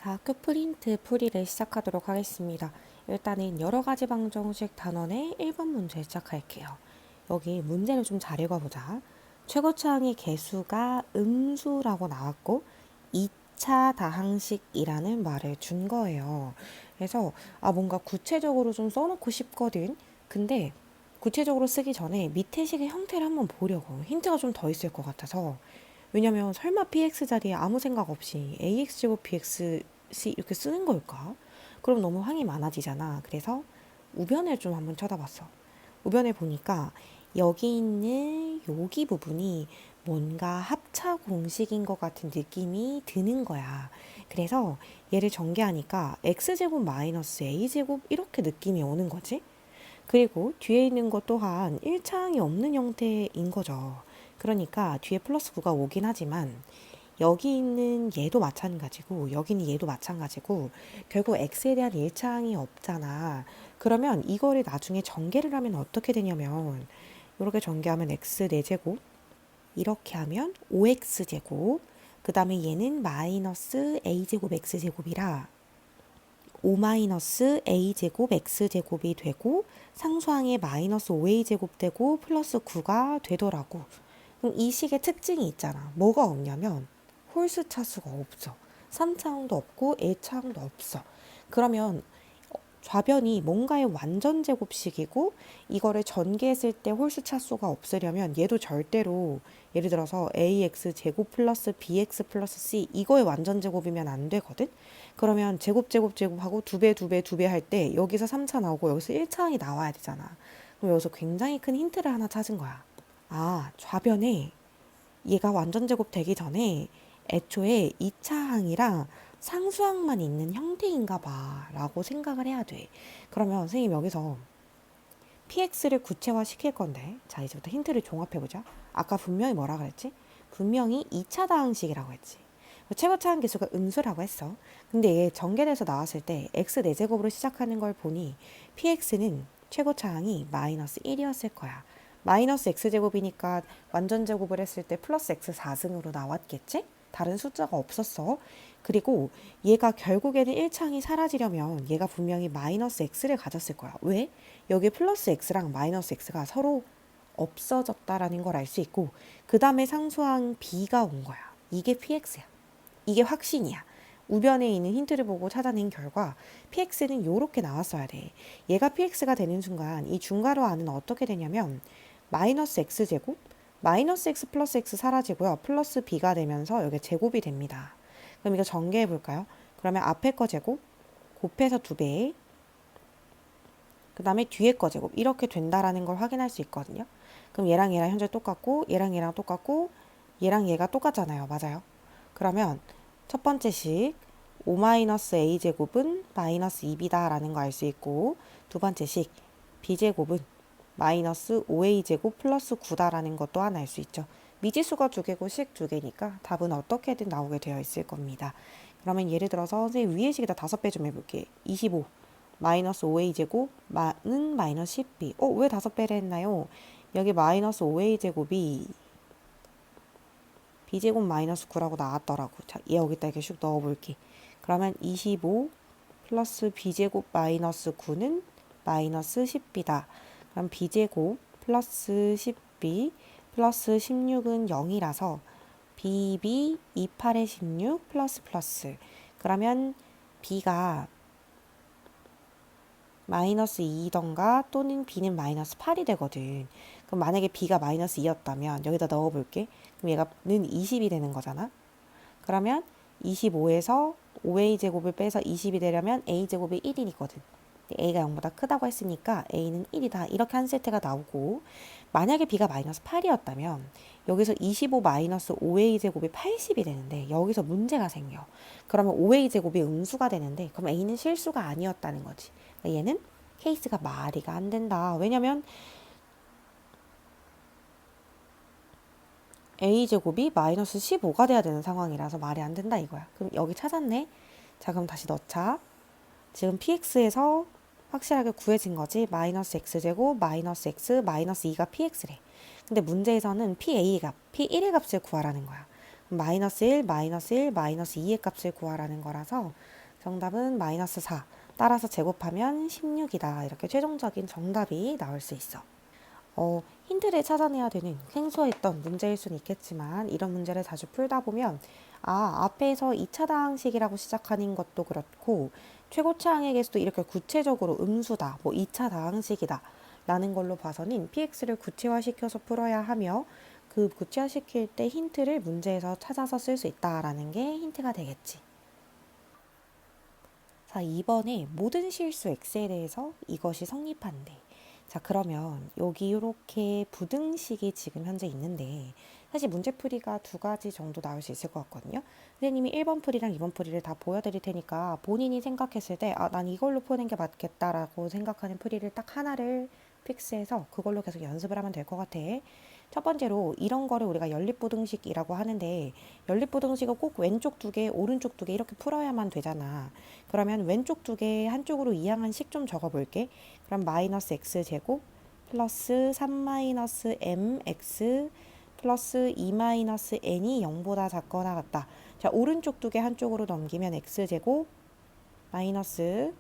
자, 학교 프린트 풀이를 시작하도록 하겠습니다. 일단은 여러 가지 방정식 단원의 1번 문제 시작할게요. 여기 문제를 좀 잘 읽어보자. 최고차항의 개수가 음수라고 나왔고 2차 다항식이라는 말을 준 거예요. 그래서 뭔가 구체적으로 좀 써놓고 싶거든. 근데 구체적으로 쓰기 전에 밑에 식의 형태를 한번 보려고 힌트가 좀 더 있을 것 같아서 왜냐면 설마 px 자리에 아무 생각 없이 ax제곱 bx 이렇게 쓰는 걸까? 그럼 너무 항이 많아지잖아. 그래서 우변을 좀 한번 쳐다봤어. 우변을 보니까 여기 있는 여기 부분이 뭔가 합차 공식인 것 같은 느낌이 드는 거야. 그래서 얘를 전개하니까 x제곱 마이너스 a제곱 이렇게 느낌이 오는 거지. 그리고 뒤에 있는 것 또한 1차항이 없는 형태인 거죠. 그러니까 뒤에 플러스 9가 오긴 하지만 여기 있는 얘도 마찬가지고 여기는 얘도 마찬가지고 결국 x에 대한 1차항이 없잖아. 그러면 이거를 나중에 전개를 하면 어떻게 되냐면 이렇게 전개하면 x 4제곱 이렇게 하면 5x제곱 그 다음에 얘는 마이너스 a제곱 x제곱이라 5-a제곱 x제곱이 되고 상수항에 마이너스 5a제곱 되고 플러스 9가 되더라고. 그럼 이 식의 특징이 있잖아. 뭐가 없냐면 홀수 차수가 없어. 3차항도 없고 1차항도 없어. 그러면 좌변이 뭔가의 완전 제곱식이고 이거를 전개했을 때 홀수 차수가 없으려면 얘도 절대로 예를 들어서 ax 제곱 플러스 bx 플러스 c 이거의 완전 제곱이면 안 되거든. 그러면 제곱하고 두 배 할 때 여기서 3차 나오고 여기서 1차항이 나와야 되잖아. 그럼 여기서 굉장히 큰 힌트를 하나 찾은 거야. 좌변에 얘가 완전 제곱 되기 전에 애초에 2차항이랑 상수항만 있는 형태인가 봐 라고 생각을 해야 돼. 그러면 선생님 여기서 px를 구체화 시킬 건데 자 이제부터 힌트를 종합해보자. 아까 분명히 뭐라 그랬지? 분명히 2차 다항식이라고 했지. 최고차항 개수가 음수라고 했어. 근데 얘 전개돼서 나왔을 때 x 4제곱으로 시작하는 걸 보니 px는 최고차항이 마이너스 1이었을 거야. 마이너스 x제곱이니까 완전 제곱을 했을 때 플러스 x 4승으로 나왔겠지? 다른 숫자가 없었어. 그리고 얘가 결국에는 1창이 사라지려면 얘가 분명히 마이너스 x를 가졌을 거야. 왜? 여기 플러스 x랑 마이너스 x가 서로 없어졌다라는 걸 알 수 있고 그 다음에 상수항 b가 온 거야. 이게 px야. 이게 확신이야. 우변에 있는 힌트를 보고 찾아낸 결과 px는 이렇게 나왔어야 돼. 얘가 px가 되는 순간 이 중괄호 안은 어떻게 되냐면 마이너스 x제곱 마이너스 x 플러스 x 사라지고요. 플러스 b가 되면서 여기 제곱이 됩니다. 그럼 이거 전개해 볼까요? 그러면 앞에 거 제곱 곱해서 2배 그 다음에 뒤에 거 제곱 이렇게 된다라는 걸 확인할 수 있거든요. 그럼 얘랑 얘랑 현재 똑같고 얘랑 얘랑 똑같고 얘랑 얘가 똑같잖아요. 맞아요. 그러면 첫 번째 식 5-a제곱은 마이너스 2b다 라는 거 알 수 있고 두 번째 식 b제곱은 마이너스 5a제곱 플러스 9다 라는 것 또한 알 수 있죠. 미지수가 2개고 식 2개니까 답은 어떻게든 나오게 되어 있을 겁니다. 그러면 예를 들어서 선생님 위의 식에다 5배 좀 해볼게. 25 마이너스 5a제곱은 마이너스 10b 왜 5배를 했나요? 여기 마이너스 5a제곱이 b제곱 마이너스 9라고 나왔더라고. 자, 얘 여기다 이렇게 슉 넣어볼게. 그러면 25 플러스 b제곱 마이너스 9는 마이너스 10b다. 그럼 b제곱 플러스 10b 플러스 16은 0이라서 bb 28에 16 플러스 플러스. 그러면 b가 마이너스 2던가 또는 b는 마이너스 8이 되거든. 그럼 만약에 b가 마이너스 2였다면 여기다 넣어볼게. 그럼 얘가는 20이 되는 거잖아. 그러면 25에서 5a제곱을 빼서 20이 되려면 a제곱이 1이거든. a가 0보다 크다고 했으니까 a는 1이다. 이렇게 한 세트가 나오고 만약에 b가 마이너스 8이었다면 여기서 25 마이너스 5a제곱이 80이 되는데 여기서 문제가 생겨. 그러면 5a제곱이 음수가 되는데 그럼 a는 실수가 아니었다는 거지. 그러니까 얘는 케이스가 말이가 안 된다. 왜냐면 a제곱이 마이너스 15가 돼야 되는 상황이라서 말이 안 된다 이거야. 그럼 여기 찾았네. 자 그럼 다시 넣자. 지금 px에서 확실하게 구해진 거지. 마이너스 x제곱 마이너스 x 마이너스 2가 px래. 근데 문제에서는 pa 값, p1의 값을 구하라는 거야. 마이너스 1, 마이너스 1, 마이너스 2의 값을 구하라는 거라서 정답은 마이너스 4. 따라서 제곱하면 16이다. 이렇게 최종적인 정답이 나올 수 있어. 힌트를 찾아내야 되는 생소했던 문제일 수는 있겠지만 이런 문제를 자주 풀다 보면 앞에서 2차 다항식이라고 시작하는 것도 그렇고 최고차항의 개수도 이렇게 구체적으로 음수다, 뭐 2차 다항식이다 라는 걸로 봐서는 px를 구체화시켜서 풀어야 하며 그 구체화시킬 때 힌트를 문제에서 찾아서 쓸 수 있다라는 게 힌트가 되겠지. 자, 이번에 모든 실수 x에 대해서 이것이 성립한대. 자, 그러면 여기 이렇게 부등식이 지금 현재 있는데 사실 문제풀이가 두 가지 정도 나올 수 있을 것 같거든요. 선생님이 1번 풀이랑 2번 풀이를 다 보여드릴 테니까 본인이 생각했을 때 난 이걸로 푸는 게 맞겠다라고 생각하는 풀이를 딱 하나를 픽스해서 그걸로 계속 연습을 하면 될 것 같아. 첫 번째로 이런 거를 우리가 연립부등식이라고 하는데 연립부등식은 꼭 왼쪽 두 개, 오른쪽 두 개 이렇게 풀어야만 되잖아. 그러면 왼쪽 두 개 한쪽으로 이항한 식 좀 적어볼게. 그럼 마이너스 x 제곱 플러스 3 마이너스 mx 플러스 2 마이너스 n이 0보다 작거나 같다. 자, 오른쪽 두 개 한쪽으로 넘기면 x 제곱 마이너스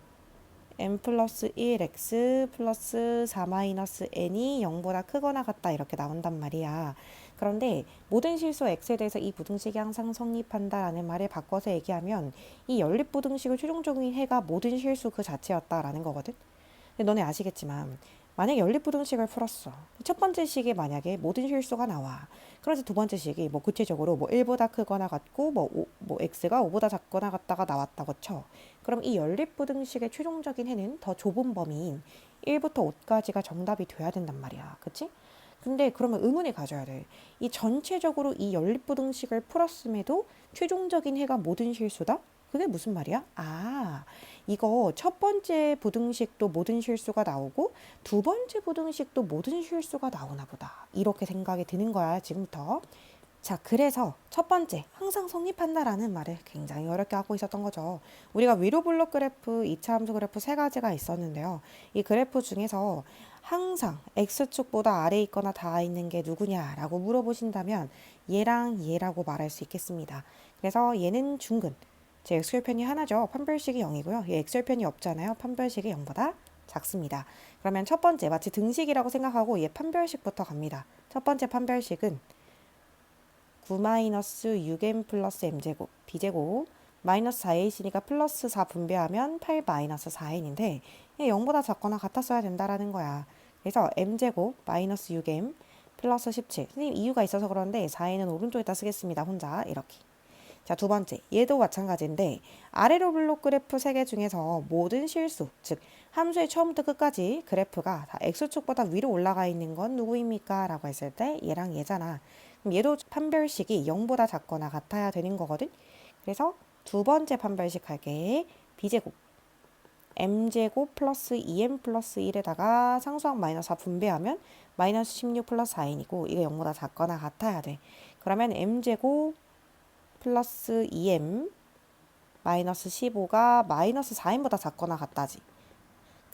m 플러스 1x 플러스 4 마이너스 n이 0보다 크거나 같다 이렇게 나온단 말이야. 그런데 모든 실수 x에 대해서 이 부등식이 항상 성립한다라는 말을 바꿔서 얘기하면 이 연립부등식을 최종적인 해가 모든 실수 그 자체였다라는 거거든. 근데 너네 아시겠지만 만약에 연립부등식을 풀었어. 첫 번째 식에 만약에 모든 실수가 나와. 그래서 두 번째 식이 뭐 구체적으로 뭐 1보다 크거나 같고 뭐 x가 5보다 작거나 같다가 나왔다고 쳐. 그럼 이 연립부등식의 최종적인 해는 더 좁은 범위인 1부터 5까지가 정답이 돼야 된단 말이야. 그치? 근데 그러면 의문을 가져야 돼. 이 전체적으로 이 연립부등식을 풀었음에도 최종적인 해가 모든 실수다? 그게 무슨 말이야? 이거 첫 번째 부등식도 모든 실수가 나오고 두 번째 부등식도 모든 실수가 나오나 보다. 이렇게 생각이 드는 거야, 지금부터. 자, 그래서 첫 번째, 항상 성립한다라는 말을 굉장히 어렵게 하고 있었던 거죠. 우리가 위로 블록 그래프, 2차 함수 그래프 세 가지가 있었는데요. 이 그래프 중에서 항상 x축보다 아래에 있거나 닿아 있는 게 누구냐라고 물어보신다면 얘랑 얘라고 말할 수 있겠습니다. 그래서 얘는 중근, 제 x절편이 하나죠. 판별식이 0이고요. 얘 x절편이 없잖아요. 판별식이 0보다 작습니다. 그러면 첫 번째, 마치 등식이라고 생각하고 얘 판별식부터 갑니다. 첫 번째 판별식은 9-6m 플러스 m제곱 b제곱 마이너스 4a시니까 플러스 4 분배하면 8 마이너스 4n인데 0보다 작거나 같았어야 된다라는 거야. 그래서 m제곱 마이너스 6m 플러스 17. 선생님 이유가 있어서 그런데 4n은 오른쪽에다 쓰겠습니다. 혼자 이렇게. 자, 두 번째. 얘도 마찬가지인데 아래로 블록 그래프 3개 중에서 모든 실수, 즉 함수의 처음부터 끝까지 그래프가 다 x축보다 위로 올라가 있는 건 누구입니까? 라고 했을 때 얘랑 얘잖아. 그럼 얘도 판별식이 0보다 작거나 같아야 되는 거거든. 그래서 두 번째 판별식 할게. b제곱 m제곱 플러스 2m 플러스 1에다가 상수항 마이너스 4 분배하면 마이너스 16 플러스 4n이고 이게 0보다 작거나 같아야 돼. 그러면 m제곱 플러스 2m 마이너스 15가 마이너스 4n보다 작거나 같다지.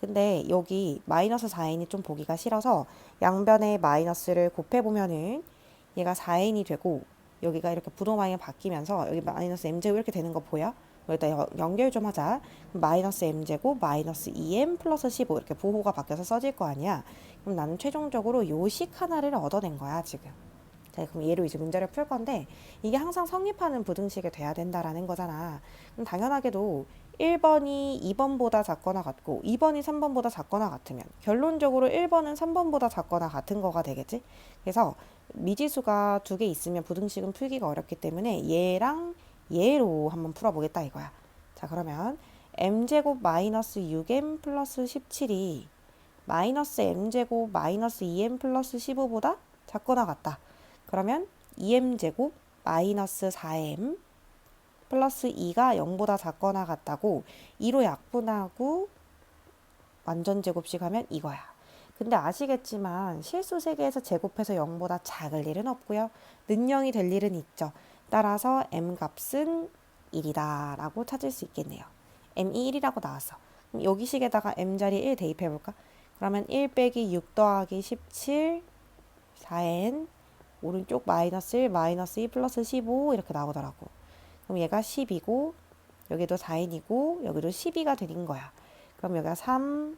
근데 여기 마이너스 4n이 좀 보기가 싫어서 양변에 마이너스를 곱해보면은 얘가 4n이 되고 여기가 이렇게 부동방향이 바뀌면서 여기 마이너스 m제곱 이렇게 되는 거 보여? 여기다 연결 좀 하자. 마이너스 m제곱 마이너스 2m 플러스 15 이렇게 부호가 바뀌어서 써질 거 아니야. 그럼 나는 최종적으로 요식 하나를 얻어낸 거야 지금. 자, 그럼 얘로 이제 문제를 풀 건데 이게 항상 성립하는 부등식이 돼야 된다라는 거잖아. 그럼 당연하게도 1번이 2번보다 작거나 같고 2번이 3번보다 작거나 같으면 결론적으로 1번은 3번보다 작거나 같은 거가 되겠지. 그래서 미지수가 두 개 있으면 부등식은 풀기가 어렵기 때문에 얘랑 얘로 한번 풀어보겠다 이거야. 자, 그러면 m제곱 마이너스 6m 플러스 17이 마이너스 m제곱 마이너스 2m 플러스 15보다 작거나 같다. 그러면 2m제곱 마이너스 4m 플러스 2가 0보다 작거나 같다고 2로 약분하고 완전제곱식 하면 이거야. 근데 아시겠지만 실수 세개에서 제곱해서 0보다 작을 일은 없고요. 는 0이 될 일은 있죠. 따라서 m값은 1이다 라고 찾을 수 있겠네요. m이 1이라고 나왔어. 그럼 여기 식에다가 m자리 1 대입해볼까? 그러면 1 빼기 6 더하기 17 4n 오른쪽 마이너스 1, 마이너스 2 플러스 15 이렇게 나오더라고. 그럼 얘가 10이고 여기도 4n이고 여기도 12가 되는 거야. 그럼 여기가 3,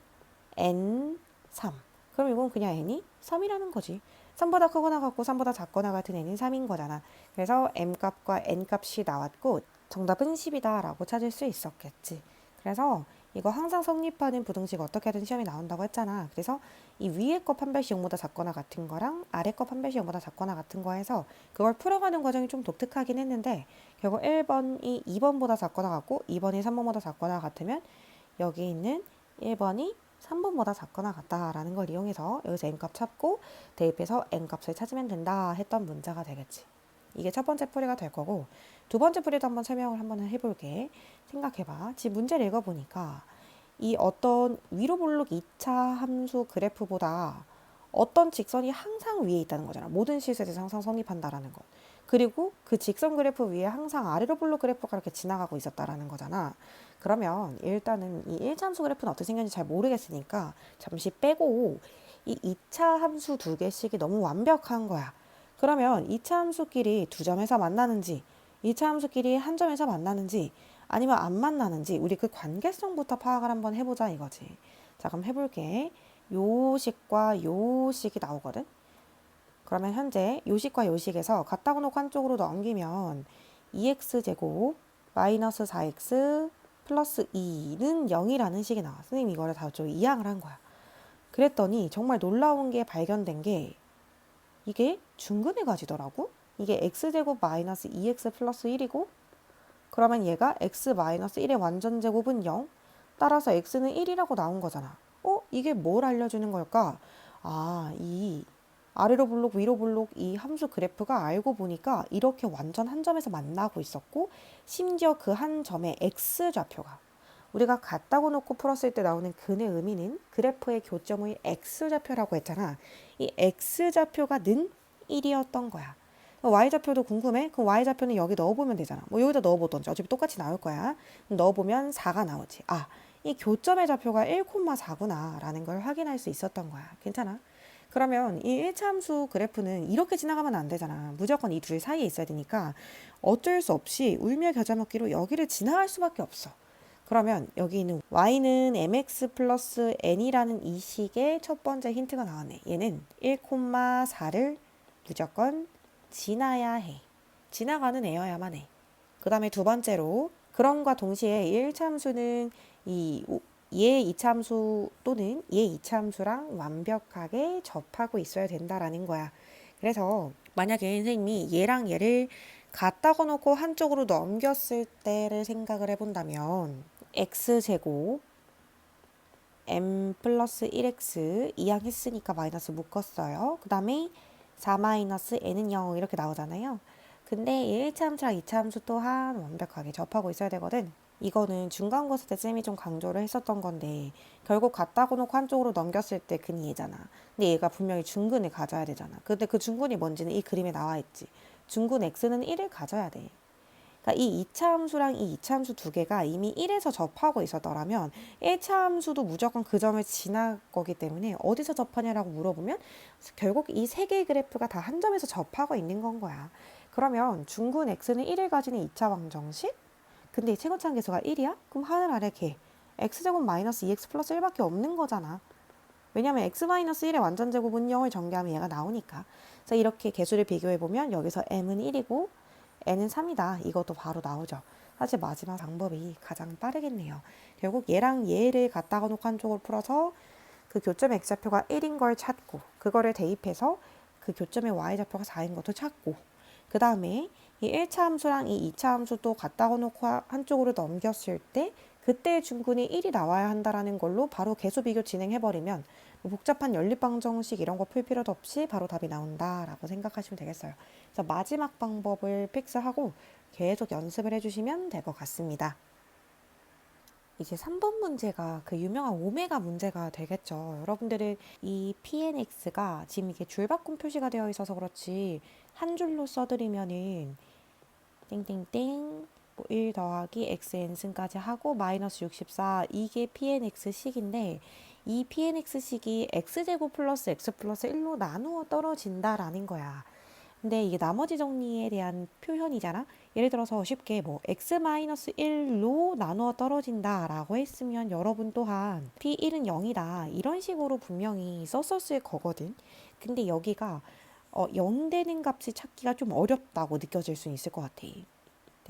n, 3. 그럼 이건 그냥 n이 3이라는 거지. 3보다 크거나 같고 3보다 작거나 같은 n은 3인 거잖아. 그래서 m값과 n값이 나왔고 정답은 10이다 라고 찾을 수 있었겠지. 그래서 이거 항상 성립하는 부등식 어떻게든 시험에 나온다고 했잖아. 그래서 이 위에 거 판별식 0보다 작거나 같은 거랑 아래 거 판별식 0보다 작거나 같은 거 해서 그걸 풀어가는 과정이 좀 독특하긴 했는데 결국 1번이 2번보다 작거나 같고 2번이 3번보다 작거나 같으면 여기 있는 1번이 3번보다 작거나 같다라는 걸 이용해서 여기서 n값 찾고 대입해서 n값을 찾으면 된다 했던 문제가 되겠지. 이게 첫 번째 풀이가 될 거고 두 번째 풀이도 한번 설명을 한번 해볼게. 생각해봐. 지금 문제를 읽어보니까 이 어떤 위로 볼록 2차 함수 그래프보다 어떤 직선이 항상 위에 있다는 거잖아. 모든 실수에서 항상 성립한다라는 것. 그리고 그 직선 그래프 위에 항상 아래로 볼록 그래프가 이렇게 지나가고 있었다라는 거잖아. 그러면 일단은 이 1차 함수 그래프는 어떻게 생겼는지 잘 모르겠으니까 잠시 빼고 이 2차 함수 두 개씩이 너무 완벽한 거야. 그러면 2차 함수끼리 두 점에서 만나는지 2차 함수끼리 한 점에서 만나는지 아니면 안 만나는지 우리 그 관계성부터 파악을 한번 해보자 이거지. 자, 그럼 해볼게. 요 식과 요 식이 나오거든. 그러면 현재 요 식과 요 식에서 같다고 놓고 한쪽으로 넘기면 2x제곱 마이너스 4x 플러스 2는 0이라는 식이 나와. 선생님 이거를 다 좀 이항을 한 거야. 그랬더니 정말 놀라운 게 발견된 게 이게 중근을 가지더라고. 이게 x제곱 마이너스 2x 플러스 1이고 그러면 얘가 x 마이너스 1의 완전 제곱은 0. 따라서 x는 1이라고 나온 거잖아. 이게 뭘 알려주는 걸까? 아, 이 아래로 볼록 위로 볼록 이 함수 그래프가 알고 보니까 이렇게 완전 한 점에서 만나고 있었고 심지어 그 한 점의 x좌표가 우리가 같다고 놓고 풀었을 때 나오는 근의 의미는 그래프의 교점의 x좌표라고 했잖아. 이 x좌표가 는 1이었던 거야. y좌표도 궁금해? 그럼 y좌표는 여기 넣어보면 되잖아. 뭐 여기다 넣어보던지 어차피 똑같이 나올 거야. 넣어보면 4가 나오지. 아, 이 교점의 좌표가 1,4구나 라는 걸 확인할 수 있었던 거야. 괜찮아? 그러면 이 1차 함수 그래프는 이렇게 지나가면 안 되잖아. 무조건 이 둘 사이에 있어야 되니까 어쩔 수 없이 울며 겨자 먹기로 여기를 지나갈 수밖에 없어. 그러면 여기 있는 y는 mx 플러스 n이라는 이 식의 첫 번째 힌트가 나왔네. 얘는 1,4를 무조건 지나야 해. 지나가는 애여야만 해. 그 다음에 두 번째로 그럼과 동시에 1차 함수는 얘 2차 함수 또는 얘 2차 함수랑 완벽하게 접하고 있어야 된다라는 거야. 그래서 만약에 선생님이 얘랑 얘를 갖다가 놓고 한쪽으로 넘겼을 때를 생각을 해본다면 x제곱 m 플러스 1x 이항했으니까 마이너스 묶었어요. 그 다음에 4 마이너스 n은 0 이렇게 나오잖아요. 근데 1차 함수랑 2차 함수 또한 완벽하게 접하고 있어야 되거든. 이거는 중간고사 때 쌤이 좀 강조를 했었던 건데 결국 갖다고 놓고 한쪽으로 넘겼을 때 근이 얘잖아. 근데 얘가 분명히 중근을 가져야 되잖아. 근데 그 중근이 뭔지는 이 그림에 나와 있지. 중근 x는 1을 가져야 돼. 그러니까 이 2차 함수랑 이 2차 함수 두 개가 이미 1에서 접하고 있었더라면 1차 함수도 무조건 그 점을 지날 거기 때문에 어디서 접하냐라고 물어보면 결국 이 세 개의 그래프가 다 한 점에서 접하고 있는 건 거야. 그러면 중근 x는 1을 가지는 2차 방정식? 근데 이 최고차항 계수가 1이야? 그럼 하늘 아래 개 x제곱 마이너스 2x 플러스 1밖에 없는 거잖아. 왜냐면 x 마이너스 1의 완전 제곱은 0을 전개하면 얘가 나오니까. 그래서 이렇게 개수를 비교해보면 여기서 m은 1이고 n은 3이다. 이것도 바로 나오죠. 사실 마지막 방법이 가장 빠르겠네요. 결국 얘랑 얘를 갖다가 놓고 한쪽으로 풀어서 그 교점의 x좌표가 1인 걸 찾고 그거를 대입해서 그 교점의 y좌표가 4인 것도 찾고 그 다음에 이 1차 함수랑 이 2차 함수 또 갖다가 놓고 한쪽으로 넘겼을 때 그때의 중근이 1이 나와야 한다라는 걸로 바로 계수 비교 진행해버리면 뭐 복잡한 연립방정식 이런 거 풀 필요도 없이 바로 답이 나온다라고 생각하시면 되겠어요. 그래서 마지막 방법을 픽스하고 계속 연습을 해주시면 될 것 같습니다. 이제 3번 문제가 그 유명한 오메가 문제가 되겠죠. 여러분들은 이 pnx가 지금 이게 줄바꿈 표시가 되어 있어서 그렇지 한 줄로 써드리면은 땡땡땡 뭐 1 더하기 xn승까지 하고 마이너스 64 이게 pnx식인데 이 pnx식이 x제곱 플러스 x 플러스 1로 나누어 떨어진다라는 거야. 근데 이게 나머지 정리에 대한 표현이잖아. 예를 들어서 쉽게 뭐 x-1로 나누어 떨어진다 라고 했으면 여러분 또한 p1은 0이다 이런 식으로 분명히 썼었을 거거든. 근데 여기가 0 되는 값을 찾기가 좀 어렵다고 느껴질 수 있을 것 같아.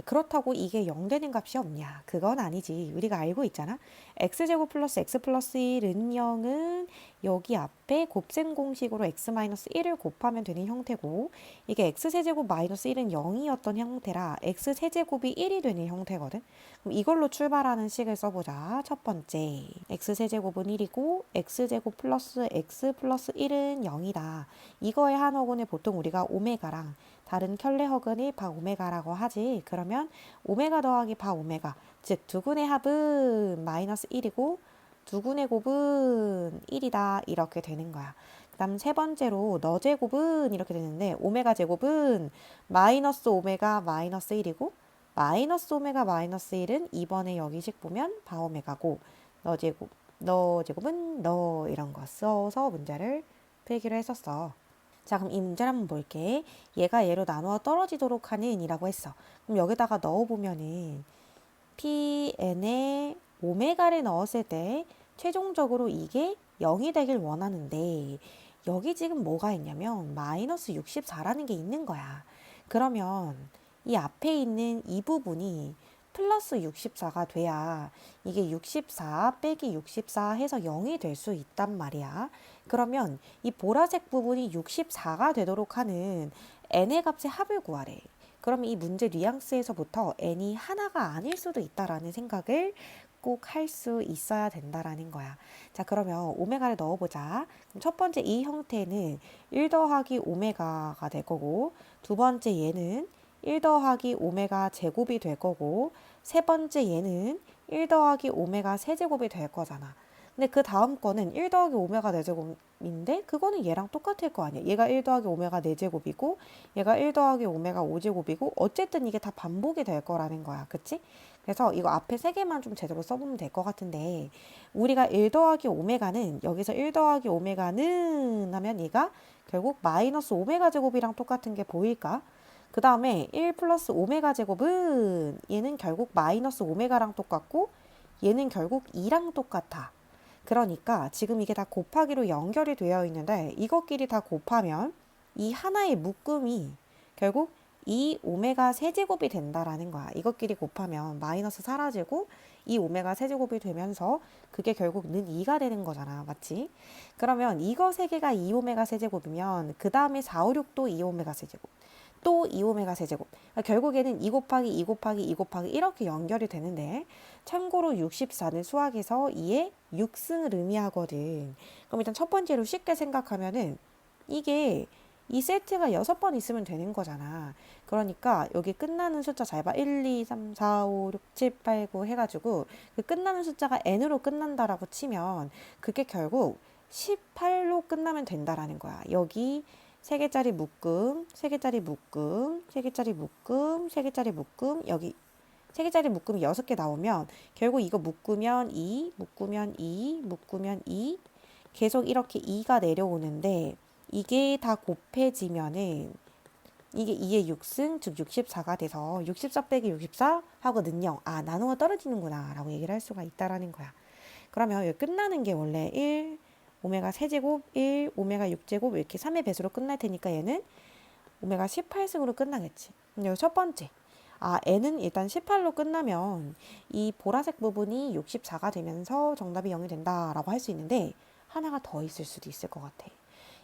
그렇다고 이게 0 되는 값이 없냐? 그건 아니지. 우리가 알고 있잖아. x제곱 플러스 x 플러스 1은 0은 여기 앞에 곱셈 공식으로 x 마이너스 1을 곱하면 되는 형태고 이게 x세제곱 마이너스 1은 0이었던 형태라 x세제곱이 1이 되는 형태거든. 그럼 이걸로 출발하는 식을 써보자. 첫 번째 x세제곱은 1이고 x제곱 플러스 x 플러스 1은 0이다. 이거의 한어근을 보통 우리가 오메가랑 다른 켤레허근이 바오메가라고 하지. 그러면 오메가 더하기 바오메가, 즉 두근의 합은 마이너스 1이고 두근의 곱은 1이다. 이렇게 되는 거야. 그 다음 세 번째로 너 제곱은 이렇게 되는데 오메가 제곱은 마이너스 오메가 마이너스 1이고 마이너스 오메가 마이너스 1은 이번에 여기식 보면 바오메가고 너 제곱은 너 이런 거 써서 문제를 풀기로 했었어. 자, 그럼 이 문제를 한번 볼게. 얘가 얘로 나누어 떨어지도록 하는 이라고 했어. 그럼 여기다가 넣어보면은 pn에 오메가를 넣었을 때 최종적으로 이게 0이 되길 원하는데 여기 지금 뭐가 있냐면 마이너스 64라는 게 있는 거야. 그러면 이 앞에 있는 이 부분이 플러스 64가 돼야 이게 64 빼기 64 해서 0이 될 수 있단 말이야. 그러면 이 보라색 부분이 64가 되도록 하는 n의 값의 합을 구하래. 그러면 이 문제 뉘앙스에서부터 n이 하나가 아닐 수도 있다라는 생각을 꼭 할 수 있어야 된다라는 거야. 자, 그러면 오메가를 넣어보자. 그럼 첫 번째 이 형태는 1 더하기 오메가가 될 거고 두 번째 얘는 1 더하기 오메가 제곱이 될 거고 세 번째 얘는 1 더하기 오메가 세제곱이 될 거잖아. 근데 그 다음 거는 1 더하기 오메가 4제곱인데 그거는 얘랑 똑같을 거 아니야. 얘가 1 더하기 오메가 4제곱이고 얘가 1 더하기 오메가 5제곱이고 어쨌든 이게 다 반복이 될 거라는 거야. 그치? 그래서 이거 앞에 세 개만 좀 제대로 써보면 될 것 같은데 우리가 1 더하기 오메가는 여기서 1 더하기 오메가는 하면 얘가 결국 마이너스 오메가 제곱이랑 똑같은 게 보일까? 그 다음에 1 플러스 오메가 제곱은 얘는 결국 마이너스 오메가랑 똑같고 얘는 결국 2랑 똑같아. 그러니까 지금 이게 다 곱하기로 연결이 되어 있는데 이것끼리 다 곱하면 이 하나의 묶음이 결국 이 오메가 세제곱이 된다라는 거야. 이것끼리 곱하면 마이너스 사라지고 이 오메가 세제곱이 되면서 그게 결국 는 2가 되는 거잖아. 맞지? 그러면 이거 세 개가 2오메가 세제곱이면 그 다음에 4, 5, 6도 2오메가 세제곱. 또 2오메가 세제곱. 그러니까 결국에는 2 곱하기 2 곱하기 2 곱하기 이렇게 연결이 되는데 참고로 64는 수학에서 2의 6승을 의미하거든. 그럼 일단 첫 번째로 쉽게 생각하면은 이게 이 세트가 6번 있으면 되는 거잖아. 그러니까 여기 끝나는 숫자 잘 봐. 1, 2, 3, 4, 5, 6, 7, 8, 9 해가지고 그 끝나는 숫자가 n으로 끝난다라고 치면 그게 결국 18로 끝나면 된다라는 거야. 여기 3개짜리 묶음, 3개짜리 묶음, 3개짜리 묶음, 3개짜리 묶음, 여기 3개짜리 묶음이 6개 나오면 결국 이거 묶으면 2, 묶으면 2, 묶으면 2 계속 이렇게 2가 내려오는데 이게 다 곱해지면은 이게 2의 6승 즉 64가 돼서 64 빼기 64 하고 는요. 아, 나누어 떨어지는구나 라고 얘기를 할 수가 있다라는 거야. 그러면 여기 끝나는 게 원래 1 오메가 세제곱 1 오메가 6제곱 이렇게 3의 배수로 끝날 테니까 얘는 오메가 18승으로 끝나겠지. 여기 첫 번째. 아, n은 일단 18로 끝나면 이 보라색 부분이 64가 되면서 정답이 0이 된다라고 할 수 있는데 하나가 더 있을 수도 있을 것 같아.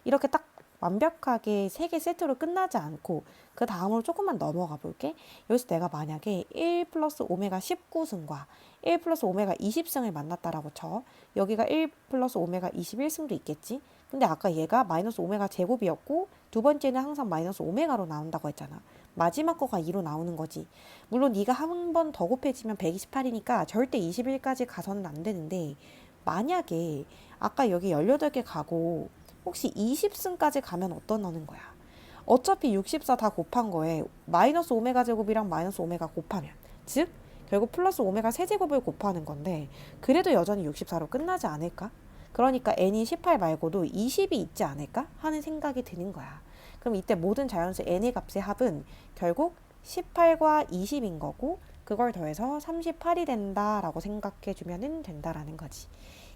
이렇게 딱 완벽하게 3개 세트로 끝나지 않고 그 다음으로 조금만 넘어가 볼게. 여기서 내가 만약에 1 플러스 오메가 19승과 1 플러스 오메가 20승을 만났다라고 쳐. 여기가 1 플러스 오메가 21승도 있겠지. 근데 아까 얘가 마이너스 오메가 제곱이었고 두 번째는 항상 마이너스 오메가로 나온다고 했잖아. 마지막 거가 2로 나오는 거지. 물론 네가 한 번 더 곱해지면 128이니까 절대 21까지 가서는 안 되는데 만약에 아까 여기 18개 가고 혹시 20승까지 가면 어떠냐는 거야. 어차피 64 다 곱한 거에 마이너스 오메가 제곱이랑 마이너스 오메가 곱하면 즉 결국 플러스 오메가 세제곱을 곱하는 건데 그래도 여전히 64로 끝나지 않을까? 그러니까 n이 18 말고도 20이 있지 않을까? 하는 생각이 드는 거야. 그럼 이때 모든 자연수 n의 값의 합은 결국 18과 20인 거고 그걸 더해서 38이 된다라고 생각해 주면 된다라는 거지.